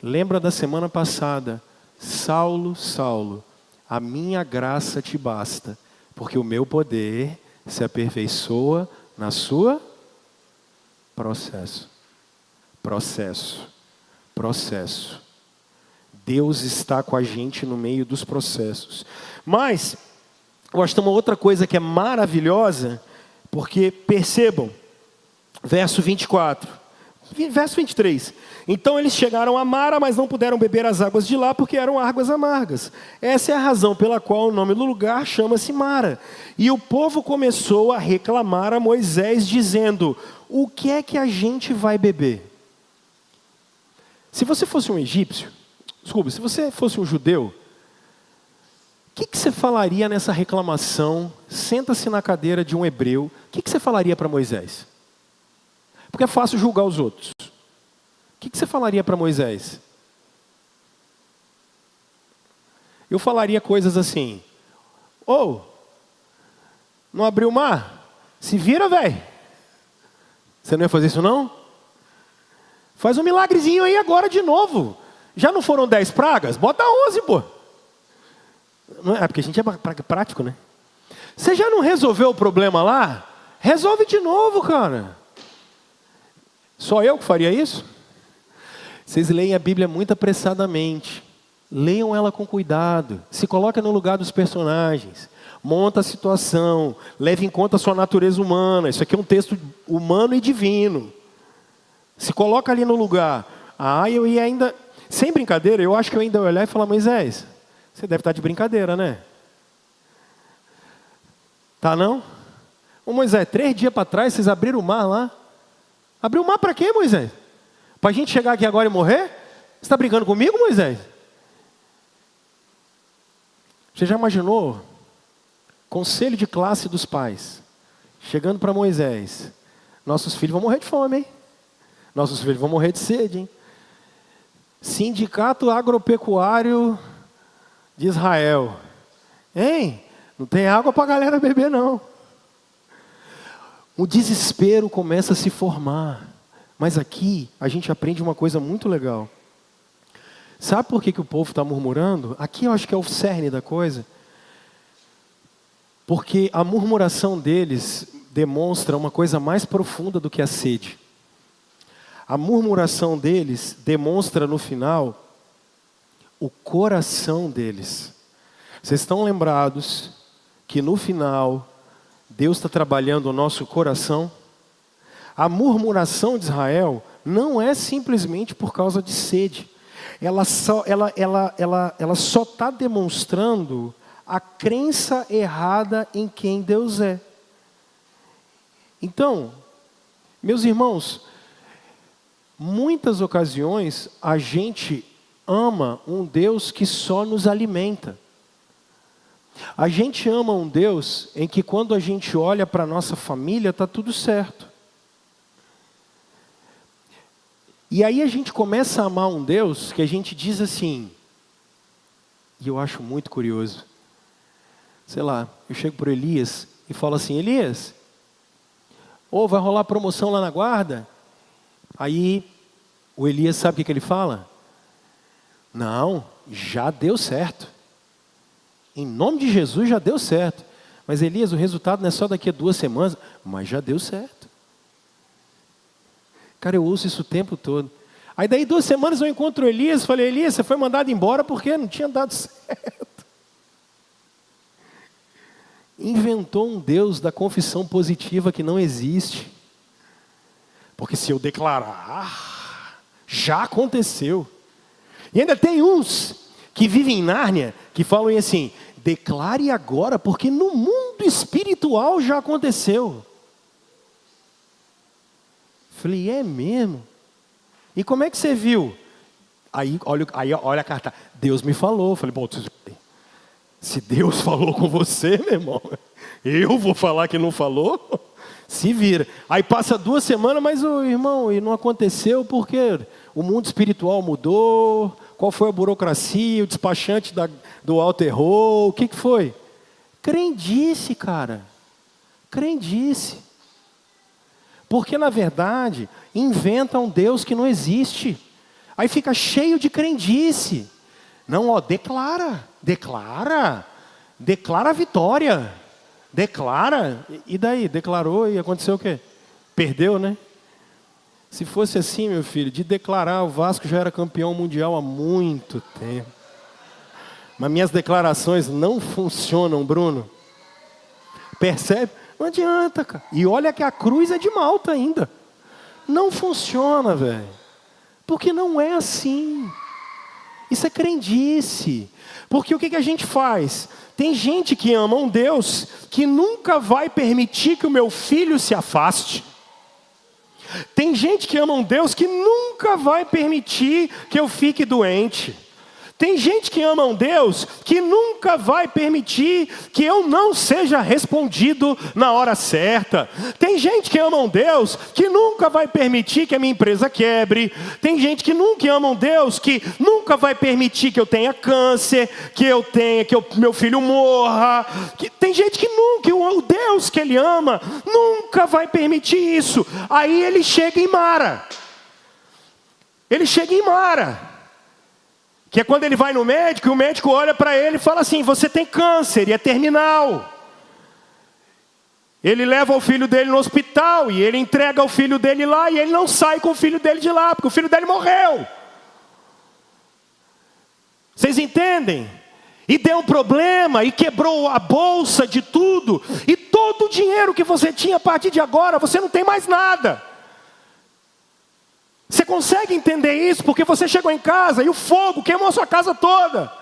Lembra da semana passada? Saulo, Saulo, a minha graça te basta, porque o meu poder se aperfeiçoa na sua processo. Processo. Processo. Deus está com a gente no meio dos processos. Mas, eu acho que tem uma outra coisa que é maravilhosa, porque percebam, verso 24. Verso 23. Então eles chegaram a Mara, mas não puderam beber as águas de lá, porque eram águas amargas. Essa é a razão pela qual o nome do lugar chama-se Mara. E o povo começou a reclamar a Moisés, dizendo: o que é que a gente vai beber? Se você fosse um egípcio, desculpa, se você fosse um judeu, falaria nessa reclamação? Senta-se na cadeira de um hebreu. O que você falaria para Moisés? Porque é fácil julgar os outros. O que você falaria para Moisés? Eu falaria coisas assim: ô, não abriu o mar? Se vira, velho. Você não ia fazer isso não? Faz um milagrezinho aí agora de novo. Já não foram 10 pragas? Bota 11, pô. Não é porque a gente é prático, né? Você já não resolveu o problema lá? Resolve de novo, cara. Só eu que faria isso? Vocês leem a Bíblia muito apressadamente. Leiam ela com cuidado. Se coloca no lugar dos personagens. Monta a situação. Leve em conta a sua natureza humana. Isso aqui é um texto humano e divino. Se coloca ali no lugar. Eu ia ainda... Sem brincadeira, eu acho que eu ainda ia olhar e falar: Moisés, você deve estar de brincadeira, né? Tá não? Ô Moisés, 3 dias para trás vocês abriram o mar lá. Abriu o mar para quê, Moisés? Para a gente chegar aqui agora e morrer? Você está brincando comigo, Moisés? Você já imaginou? Conselho de classe dos pais. Chegando para Moisés. Nossos filhos vão morrer de fome, hein? Nossos filhos vão morrer de sede, hein? Sindicato Agropecuário de Israel. Hein? Não tem água para a galera beber, não. O desespero começa a se formar. Mas aqui a gente aprende uma coisa muito legal. Sabe por que o povo está murmurando? Aqui eu acho que é o cerne da coisa. Porque a murmuração deles demonstra uma coisa mais profunda do que a sede. A murmuração deles demonstra no final o coração deles. Vocês estão lembrados que no final Deus está trabalhando o nosso coração? A murmuração de Israel não é simplesmente por causa de sede. Ela só está demonstrando a crença errada em quem Deus é. Então, meus irmãos, muitas ocasiões a gente ama um Deus que só nos alimenta. A gente ama um Deus em que quando a gente olha para a nossa família está tudo certo. E aí a gente começa a amar um Deus que a gente diz assim, e eu acho muito curioso. Sei lá, eu chego para Elias e falo assim: Elias, vai rolar promoção lá na guarda? Aí o Elias sabe o que ele fala? Não, já deu certo. Em nome de Jesus já deu certo. Mas Elias, o resultado não é só daqui a 2 semanas, mas já deu certo. Cara, eu ouço isso o tempo todo. Aí daí 2 semanas eu encontro o Elias, falei: Elias, você foi mandado embora porque não tinha dado certo. Inventou um Deus da confissão positiva que não existe. Porque se eu declarar, já aconteceu. E ainda tem uns que vivem em Nárnia, que falam assim: declare agora, porque no mundo espiritual já aconteceu. Falei: é mesmo? E como é que você viu? Aí olha a carta. Deus me falou. Falei: bom, se Deus falou com você, meu irmão, eu vou falar que não falou? Se vira. Aí passa 2 semanas, mas irmão, e não aconteceu porque o mundo espiritual mudou. Qual foi a burocracia? O despachante do alto errou? O que foi? Crendice, cara. Crendice. Porque na verdade inventa um Deus que não existe. Aí fica cheio de crendice. Não, declara a vitória. Declara. E daí? Declarou e aconteceu o quê? Perdeu, né? Se fosse assim, meu filho, de declarar, o Vasco já era campeão mundial há muito tempo. Mas minhas declarações não funcionam, Bruno. Percebe? Não adianta, cara. E olha que a cruz é de Malta ainda. Não funciona, velho. Porque não é assim. Isso é crendice. Porque o que a gente faz? Tem gente que ama um Deus que nunca vai permitir que o meu filho se afaste. Tem gente que ama um Deus que nunca vai permitir que eu fique doente. Tem gente que ama um Deus que nunca vai permitir que eu não seja respondido na hora certa. Tem gente que ama um Deus que nunca vai permitir que a minha empresa quebre. Tem gente que nunca ama um Deus que nunca vai permitir que eu tenha câncer, que meu filho morra. Tem gente que nunca, o Deus que ele ama, nunca vai permitir isso. Aí ele chega em Mara. Ele chega em Mara. Que é quando ele vai no médico, e o médico olha para ele e fala assim: você tem câncer e é terminal. Ele leva o filho dele no hospital, e ele entrega o filho dele lá, e ele não sai com o filho dele de lá, porque o filho dele morreu. Vocês entendem? E deu um problema, e quebrou a bolsa de tudo, e todo o dinheiro que você tinha a partir de agora, você não tem mais nada. Você consegue entender isso? Porque você chegou em casa e o fogo queimou a sua casa toda.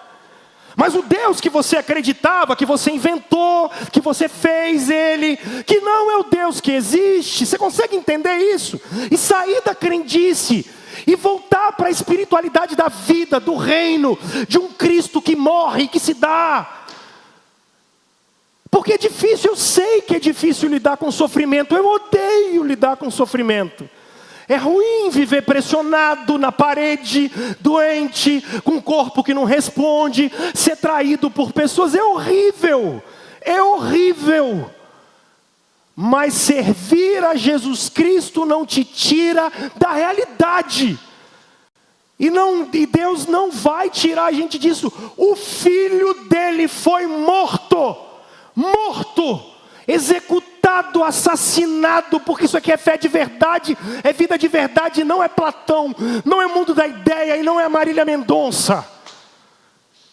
Mas o Deus que você acreditava, que você inventou, que você fez ele, que não é o Deus que existe. Você consegue entender isso? E sair da crendice e voltar para a espiritualidade da vida, do reino, de um Cristo que morre e que se dá. Porque é difícil, eu sei que é difícil lidar com sofrimento. Eu odeio lidar com sofrimento. É ruim viver pressionado na parede, doente, com um corpo que não responde, ser traído por pessoas. É horrível, é horrível. Mas servir a Jesus Cristo não te tira da realidade. E Deus não vai tirar a gente disso. O filho dele foi morto, executado, assassinado, porque isso aqui é fé de verdade, é vida de verdade, não é Platão, não é Mundo da Ideia e não é Marília Mendonça.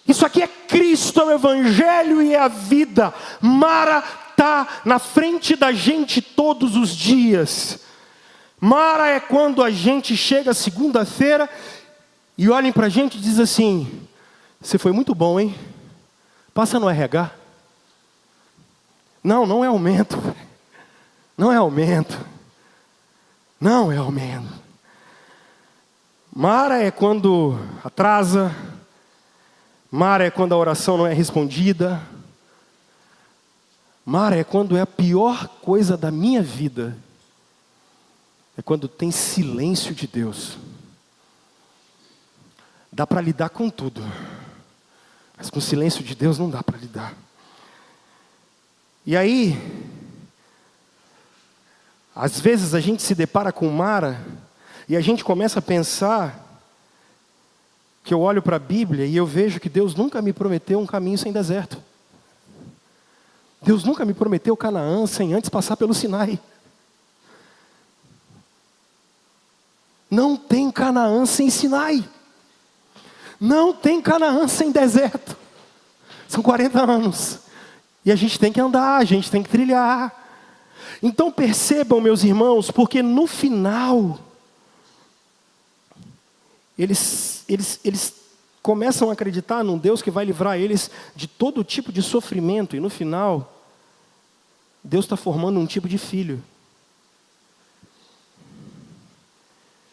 Isso aqui é Cristo, é o Evangelho e é a vida. Mara está na frente da gente todos os dias. Mara é quando a gente chega segunda-feira e olhem para a gente e diz assim: você foi muito bom, hein? Passa no RH. Não é aumento. Não é aumento. Não é aumento. Mara é quando atrasa. Mara é quando a oração não é respondida. Mara é quando é a pior coisa da minha vida. É quando tem silêncio de Deus. Dá para lidar com tudo. Mas com o silêncio de Deus não dá para lidar. E aí, às vezes a gente se depara com Mara, e a gente começa a pensar, que eu olho para a Bíblia e eu vejo que Deus nunca me prometeu um caminho sem deserto. Deus nunca me prometeu Canaã sem antes passar pelo Sinai. Não tem Canaã sem Sinai. Não tem Canaã sem deserto. São 40 anos. E a gente tem que andar, a gente tem que trilhar. Então percebam, meus irmãos, porque no final, eles começam a acreditar num Deus que vai livrar eles de todo tipo de sofrimento. E no final, Deus está formando um tipo de filho.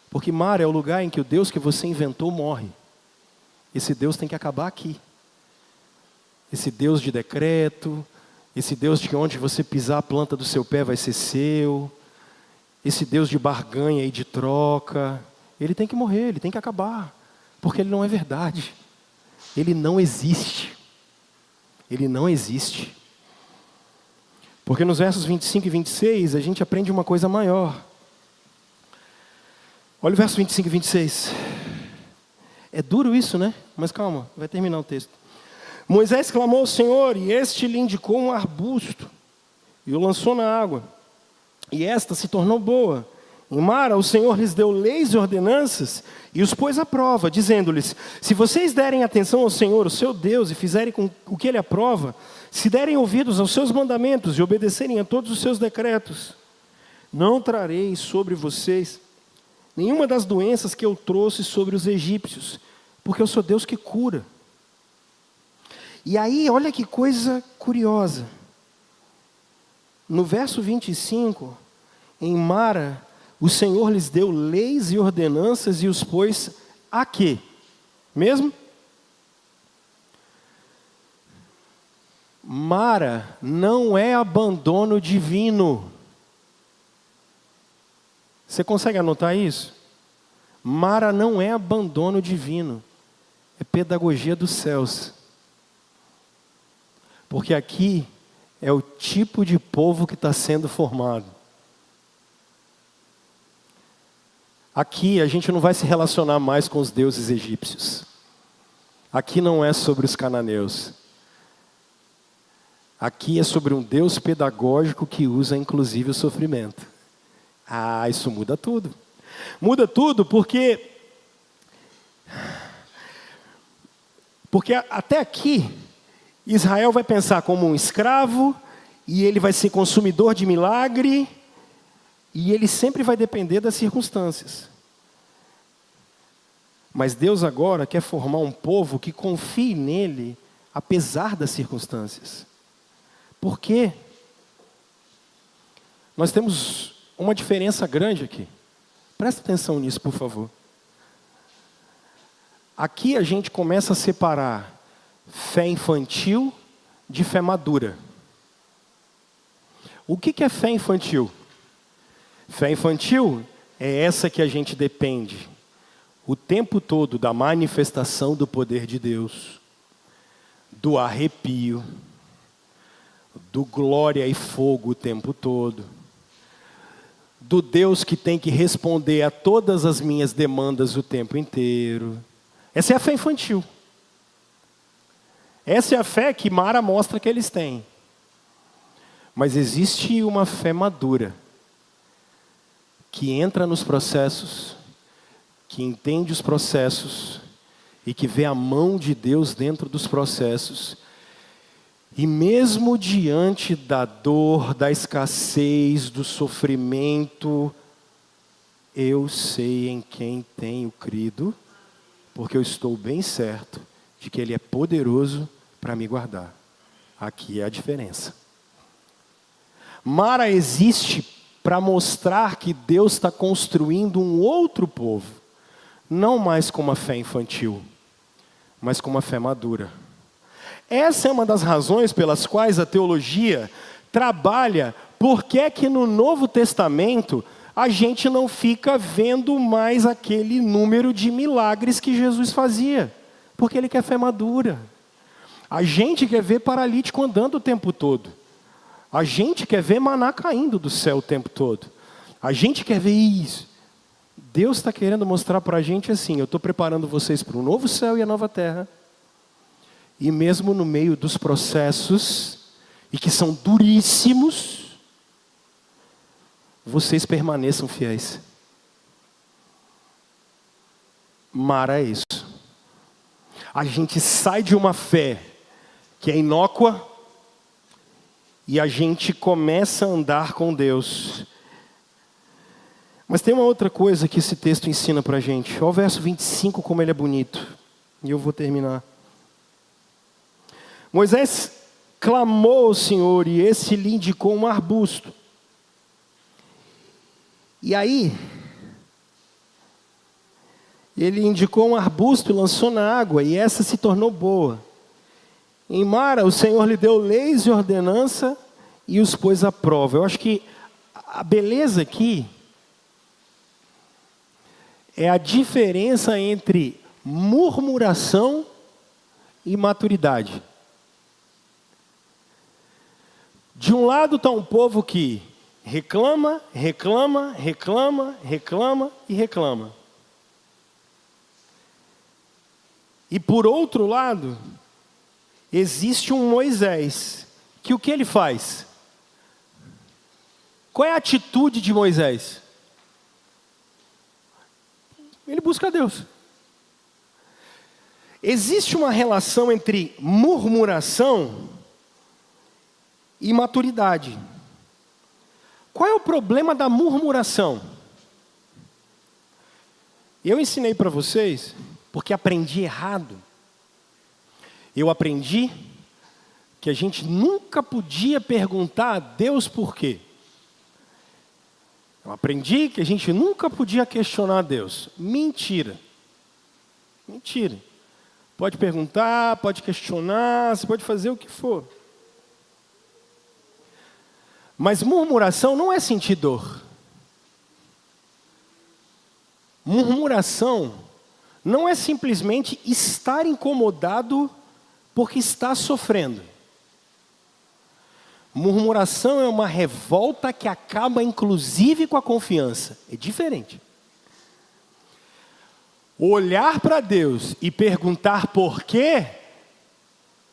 Porque Mara é o lugar em que o Deus que você inventou morre. Esse Deus tem que acabar aqui. Esse Deus de decreto, esse Deus de que onde você pisar a planta do seu pé vai ser seu, esse Deus de barganha e de troca, ele tem que morrer, ele tem que acabar, porque ele não é verdade, ele não existe, ele não existe. Porque nos versos 25 e 26 a gente aprende uma coisa maior. Olha o verso 25 e 26. É duro isso, né? Mas calma, vai terminar o texto. Moisés clamou ao Senhor, e este lhe indicou um arbusto, e o lançou na água, e esta se tornou boa. Em Mara, o Senhor lhes deu leis e ordenanças, e os pôs à prova, dizendo-lhes: se vocês derem atenção ao Senhor, o seu Deus, e fizerem com o que Ele aprova, se derem ouvidos aos seus mandamentos, e obedecerem a todos os seus decretos, não trarei sobre vocês nenhuma das doenças que eu trouxe sobre os egípcios, porque eu sou Deus que cura. E aí, olha que coisa curiosa. No verso 25, em Mara, o Senhor lhes deu leis e ordenanças e os pôs a quê? Mesmo? Mara não é abandono divino. Você consegue anotar isso? Mara não é abandono divino. É pedagogia dos céus. Porque aqui é o tipo de povo que está sendo formado. Aqui a gente não vai se relacionar mais com os deuses egípcios. Aqui não é sobre os cananeus. Aqui é sobre um Deus pedagógico que usa inclusive o sofrimento. Ah, isso muda tudo. Muda tudo porque até aqui Israel vai pensar como um escravo e ele vai ser consumidor de milagre e ele sempre vai depender das circunstâncias. Mas Deus agora quer formar um povo que confie nele apesar das circunstâncias. Por quê? Nós temos uma diferença grande aqui. Presta atenção nisso, por favor. Aqui a gente começa a separar fé infantil de fé madura. O que é fé infantil? Fé infantil é essa que a gente depende o tempo todo da manifestação do poder de Deus, do arrepio, do glória e fogo o tempo todo, do Deus que tem que responder a todas as minhas demandas o tempo inteiro. Essa é a fé infantil. Essa é a fé que Mara mostra que eles têm. Mas existe uma fé madura, que entra nos processos, que entende os processos, e que vê a mão de Deus dentro dos processos. E mesmo diante da dor, da escassez, do sofrimento, eu sei em quem tenho crido, porque eu estou bem certo de que Ele é poderoso para me guardar. Aqui é a diferença. Mara existe para mostrar que Deus está construindo um outro povo, não mais com uma fé infantil, mas com uma fé madura. Essa é uma das razões pelas quais a teologia trabalha por que no Novo Testamento a gente não fica vendo mais aquele número de milagres que Jesus fazia, porque Ele quer fé madura. A gente quer ver paralítico andando o tempo todo. A gente quer ver maná caindo do céu o tempo todo. A gente quer ver isso. Deus está querendo mostrar para a gente assim: eu estou preparando vocês para o novo céu e a nova terra. E mesmo no meio dos processos, e que são duríssimos, vocês permaneçam fiéis. Mara é isso. A gente sai de uma fé que é inócua, e a gente começa a andar com Deus. Mas tem uma outra coisa que esse texto ensina para a gente. Olha o verso 25, como ele é bonito. E eu vou terminar. Moisés clamou ao Senhor e esse lhe indicou um arbusto. E aí, ele indicou um arbusto e lançou na água, e essa se tornou boa. Em Mara, o Senhor lhe deu leis e ordenança e os pôs à prova. Eu acho que a beleza aqui é a diferença entre murmuração e maturidade. De um lado está um povo que reclama, reclama, reclama, reclama e reclama. E por outro lado, existe um Moisés, que o que ele faz? Qual é a atitude de Moisés? Ele busca Deus. Existe uma relação entre murmuração e maturidade. Qual é o problema da murmuração? Eu ensinei para vocês, porque aprendi errado. Eu aprendi que a gente nunca podia perguntar a Deus por quê. Eu aprendi que a gente nunca podia questionar a Deus. Mentira. Mentira. Pode perguntar, pode questionar, você pode fazer o que for. Mas murmuração não é sentir dor. Murmuração não é simplesmente estar incomodado porque está sofrendo. Murmuração é uma revolta que acaba inclusive com a confiança. É diferente. Olhar para Deus e perguntar por quê,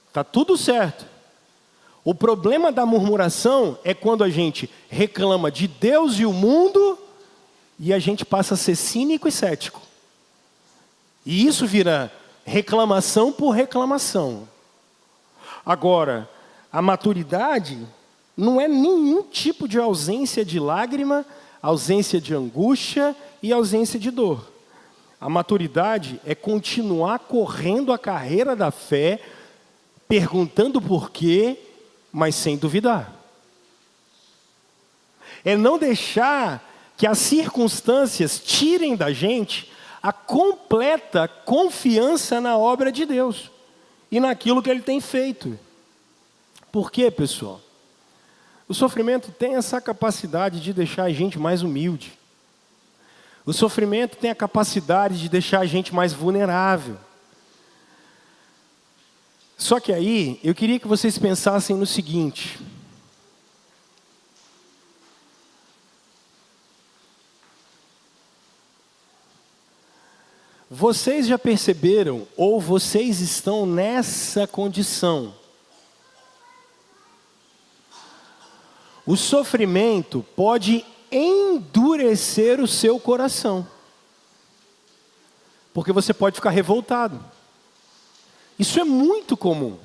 está tudo certo. O problema da murmuração é quando a gente reclama de Deus e o mundo e a gente passa a ser cínico e cético. E isso vira reclamação por reclamação. Agora, a maturidade não é nenhum tipo de ausência de lágrima, ausência de angústia e ausência de dor. A maturidade é continuar correndo a carreira da fé, perguntando por quê, mas sem duvidar. É não deixar que as circunstâncias tirem da gente a completa confiança na obra de Deus e naquilo que Ele tem feito. Por quê, pessoal? O sofrimento tem essa capacidade de deixar a gente mais humilde. O sofrimento tem a capacidade de deixar a gente mais vulnerável. Só que aí, eu queria que vocês pensassem no seguinte. Vocês já perceberam, ou vocês estão nessa condição? O sofrimento pode endurecer o seu coração. Porque você pode ficar revoltado. Isso é muito comum.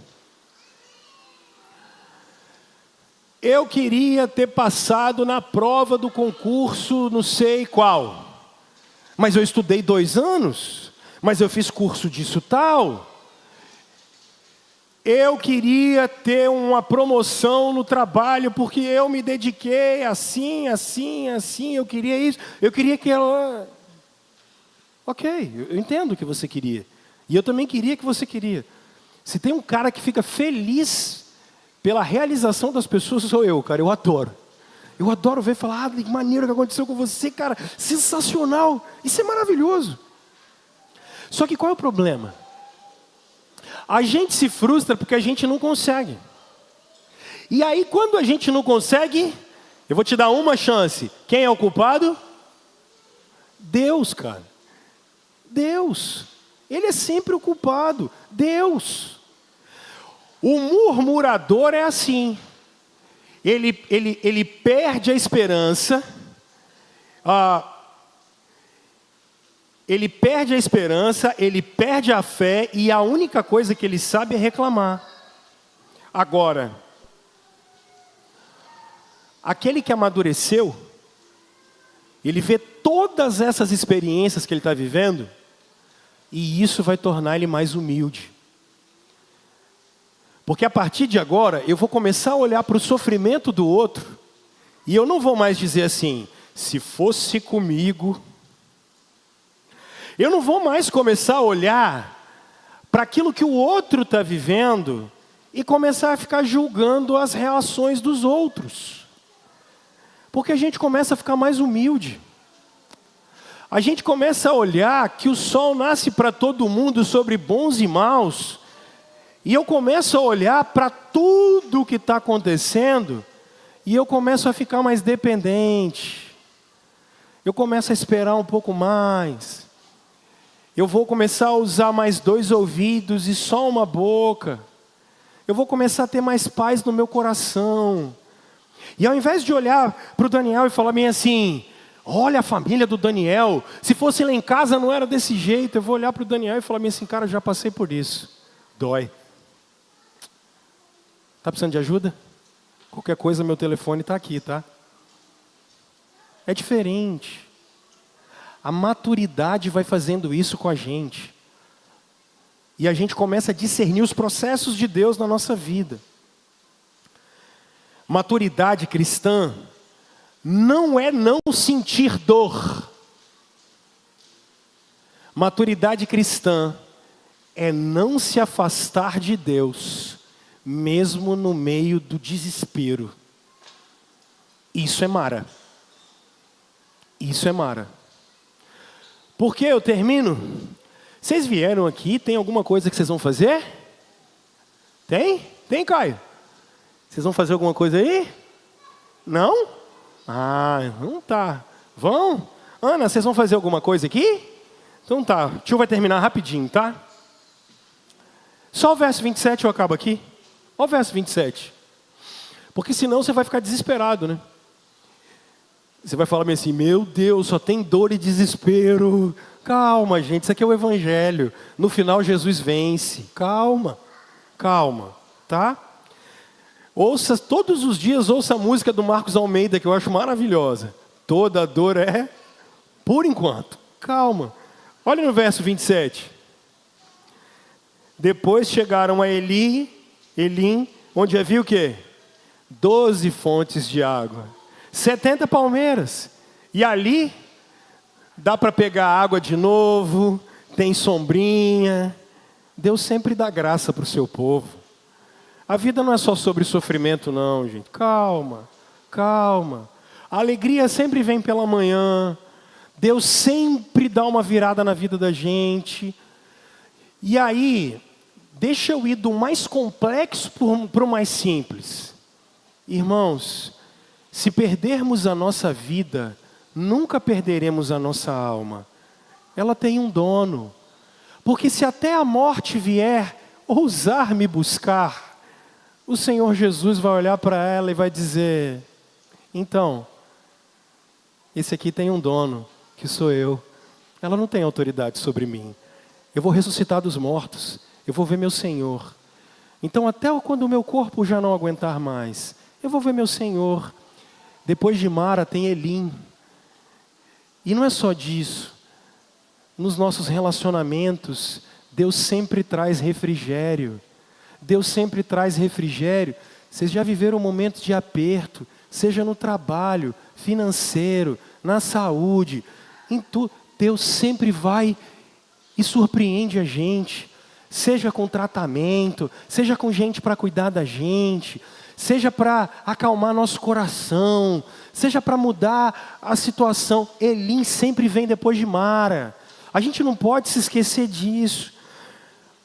Eu queria ter passado na prova do concurso, não sei qual. Mas eu estudei 2 anos. Mas eu fiz curso disso tal. Eu queria ter uma promoção no trabalho porque eu me dediquei assim. Eu queria isso. Eu queria que ela... Ok, eu entendo o que você queria. E eu também queria que você queria. Se tem um cara que fica feliz pela realização das pessoas, sou eu, cara. Eu adoro. Eu adoro ver e falar, que maneiro que aconteceu com você, cara. Sensacional. Isso é maravilhoso. Só que qual é o problema? A gente se frustra porque a gente não consegue. E aí, quando a gente não consegue, eu vou te dar uma chance. Quem é o culpado? Deus, cara. Deus. Ele é sempre o culpado. Deus. O murmurador é assim. Ele perde a esperança. Ele perde a esperança, ele perde a fé e a única coisa que ele sabe é reclamar. Agora, aquele que amadureceu, ele vê todas essas experiências que ele está vivendo e isso vai tornar ele mais humilde. Porque a partir de agora, eu vou começar a olhar para o sofrimento do outro e eu não vou mais dizer assim, se fosse comigo... Eu não vou mais começar a olhar para aquilo que o outro está vivendo e começar a ficar julgando as reações dos outros. Porque a gente começa a ficar mais humilde. A gente começa a olhar que o sol nasce para todo mundo sobre bons e maus. E eu começo a olhar para tudo o que está acontecendo e eu começo a ficar mais dependente. Eu começo a esperar um pouco mais. Eu vou começar a usar mais 2 ouvidos e só uma boca. Eu vou começar a ter mais paz no meu coração. E ao invés de olhar para o Daniel e falar bem assim, olha a família do Daniel, se fosse lá em casa não era desse jeito. Eu vou olhar para o Daniel e falar bem assim, cara, já passei por isso. Dói. Está precisando de ajuda? Qualquer coisa, meu telefone está aqui, tá? É diferente. A maturidade vai fazendo isso com a gente. E a gente começa a discernir os processos de Deus na nossa vida. Maturidade cristã não é não sentir dor. Maturidade cristã é não se afastar de Deus, mesmo no meio do desespero. Isso é Mara. Isso é Mara. Por que eu termino? Vocês vieram aqui, tem alguma coisa que vocês vão fazer? Tem? Tem, Caio? Vocês vão fazer alguma coisa aí? Não? Ah, não tá. Vão? Ana, vocês vão fazer alguma coisa aqui? Então tá, o tio vai terminar rapidinho, tá? Só o verso 27 eu acabo aqui. Olha o verso 27. Porque senão você vai ficar desesperado, né? Você vai falar assim, meu Deus, só tem dor e desespero. Calma, gente, isso aqui é o Evangelho. No final, Jesus vence. Calma, calma, tá? Ouça, todos os dias, ouça a música do Marcos Almeida, que eu acho maravilhosa. Toda dor é por enquanto. Calma. Olha no verso 27. Depois chegaram a Elim, onde havia o quê? 12 fontes de água. 70 palmeiras. E ali dá para pegar água de novo, tem sombrinha. Deus sempre dá graça para o seu povo. A vida não é só sobre sofrimento não, gente. Calma, calma. A alegria sempre vem pela manhã. Deus sempre dá uma virada na vida da gente. E aí, deixa eu ir do mais complexo para o mais simples. Irmãos, se perdermos a nossa vida, nunca perderemos a nossa alma. Ela tem um dono. Porque se até a morte vier ousar me buscar, o Senhor Jesus vai olhar para ela e vai dizer, então, esse aqui tem um dono, que sou eu. Ela não tem autoridade sobre mim. Eu vou ressuscitar dos mortos. Eu vou ver meu Senhor. Então até quando o meu corpo já não aguentar mais, eu vou ver meu Senhor. Depois de Mara tem Elim. E não é só disso. Nos nossos relacionamentos, Deus sempre traz refrigério. Deus sempre traz refrigério. Vocês já viveram momentos de aperto, seja no trabalho, financeiro, na saúde, em tudo. Deus sempre vai e surpreende a gente. Seja com tratamento, seja com gente para cuidar da gente, seja para acalmar nosso coração, seja para mudar a situação. Elim sempre vem depois de Mara. A gente não pode se esquecer disso.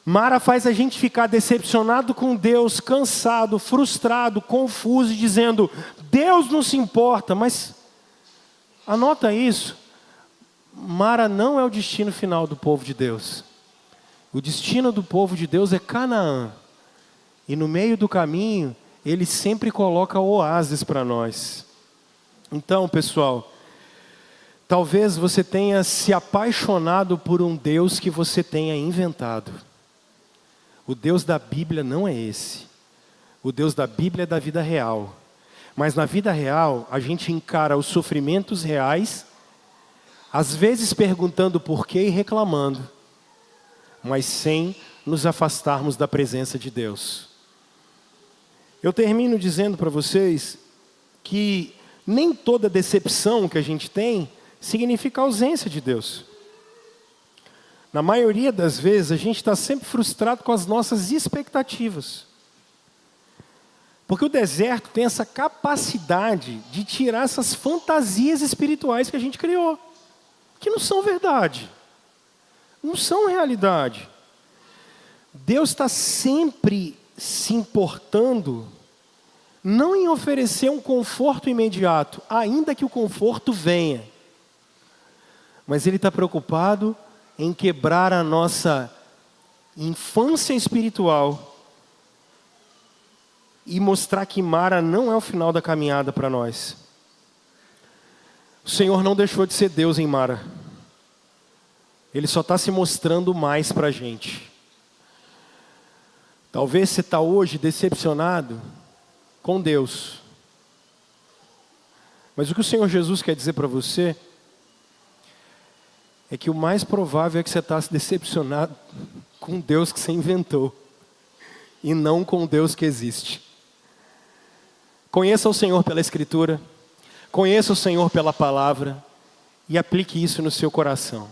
Mara faz a gente ficar decepcionado com Deus, cansado, frustrado, confuso, dizendo, Deus não se importa, mas anota isso, Mara não é o destino final do povo de Deus. O destino do povo de Deus é Canaã. E no meio do caminho, Ele sempre coloca oásis para nós. Então, pessoal, talvez você tenha se apaixonado por um Deus que você tenha inventado. O Deus da Bíblia não é esse. O Deus da Bíblia é da vida real. Mas na vida real, a gente encara os sofrimentos reais, às vezes perguntando por quê e reclamando, mas sem nos afastarmos da presença de Deus. Eu termino dizendo para vocês que nem toda decepção que a gente tem significa ausência de Deus. Na maioria das vezes, a gente está sempre frustrado com as nossas expectativas. Porque o deserto tem essa capacidade de tirar essas fantasias espirituais que a gente criou, que não são verdade, não são realidade. Deus está sempre se importando, não em oferecer um conforto imediato, ainda que o conforto venha, mas Ele está preocupado em quebrar a nossa infância espiritual e mostrar que Mara não é o final da caminhada para nós. O Senhor não deixou de ser Deus em Mara. Ele só está se mostrando mais para a gente. Talvez você está hoje decepcionado com Deus. Mas o que o Senhor Jesus quer dizer para você é que o mais provável é que você está decepcionado com Deus que você inventou e não com Deus que existe. Conheça o Senhor pela Escritura, conheça o Senhor pela palavra e aplique isso no seu coração.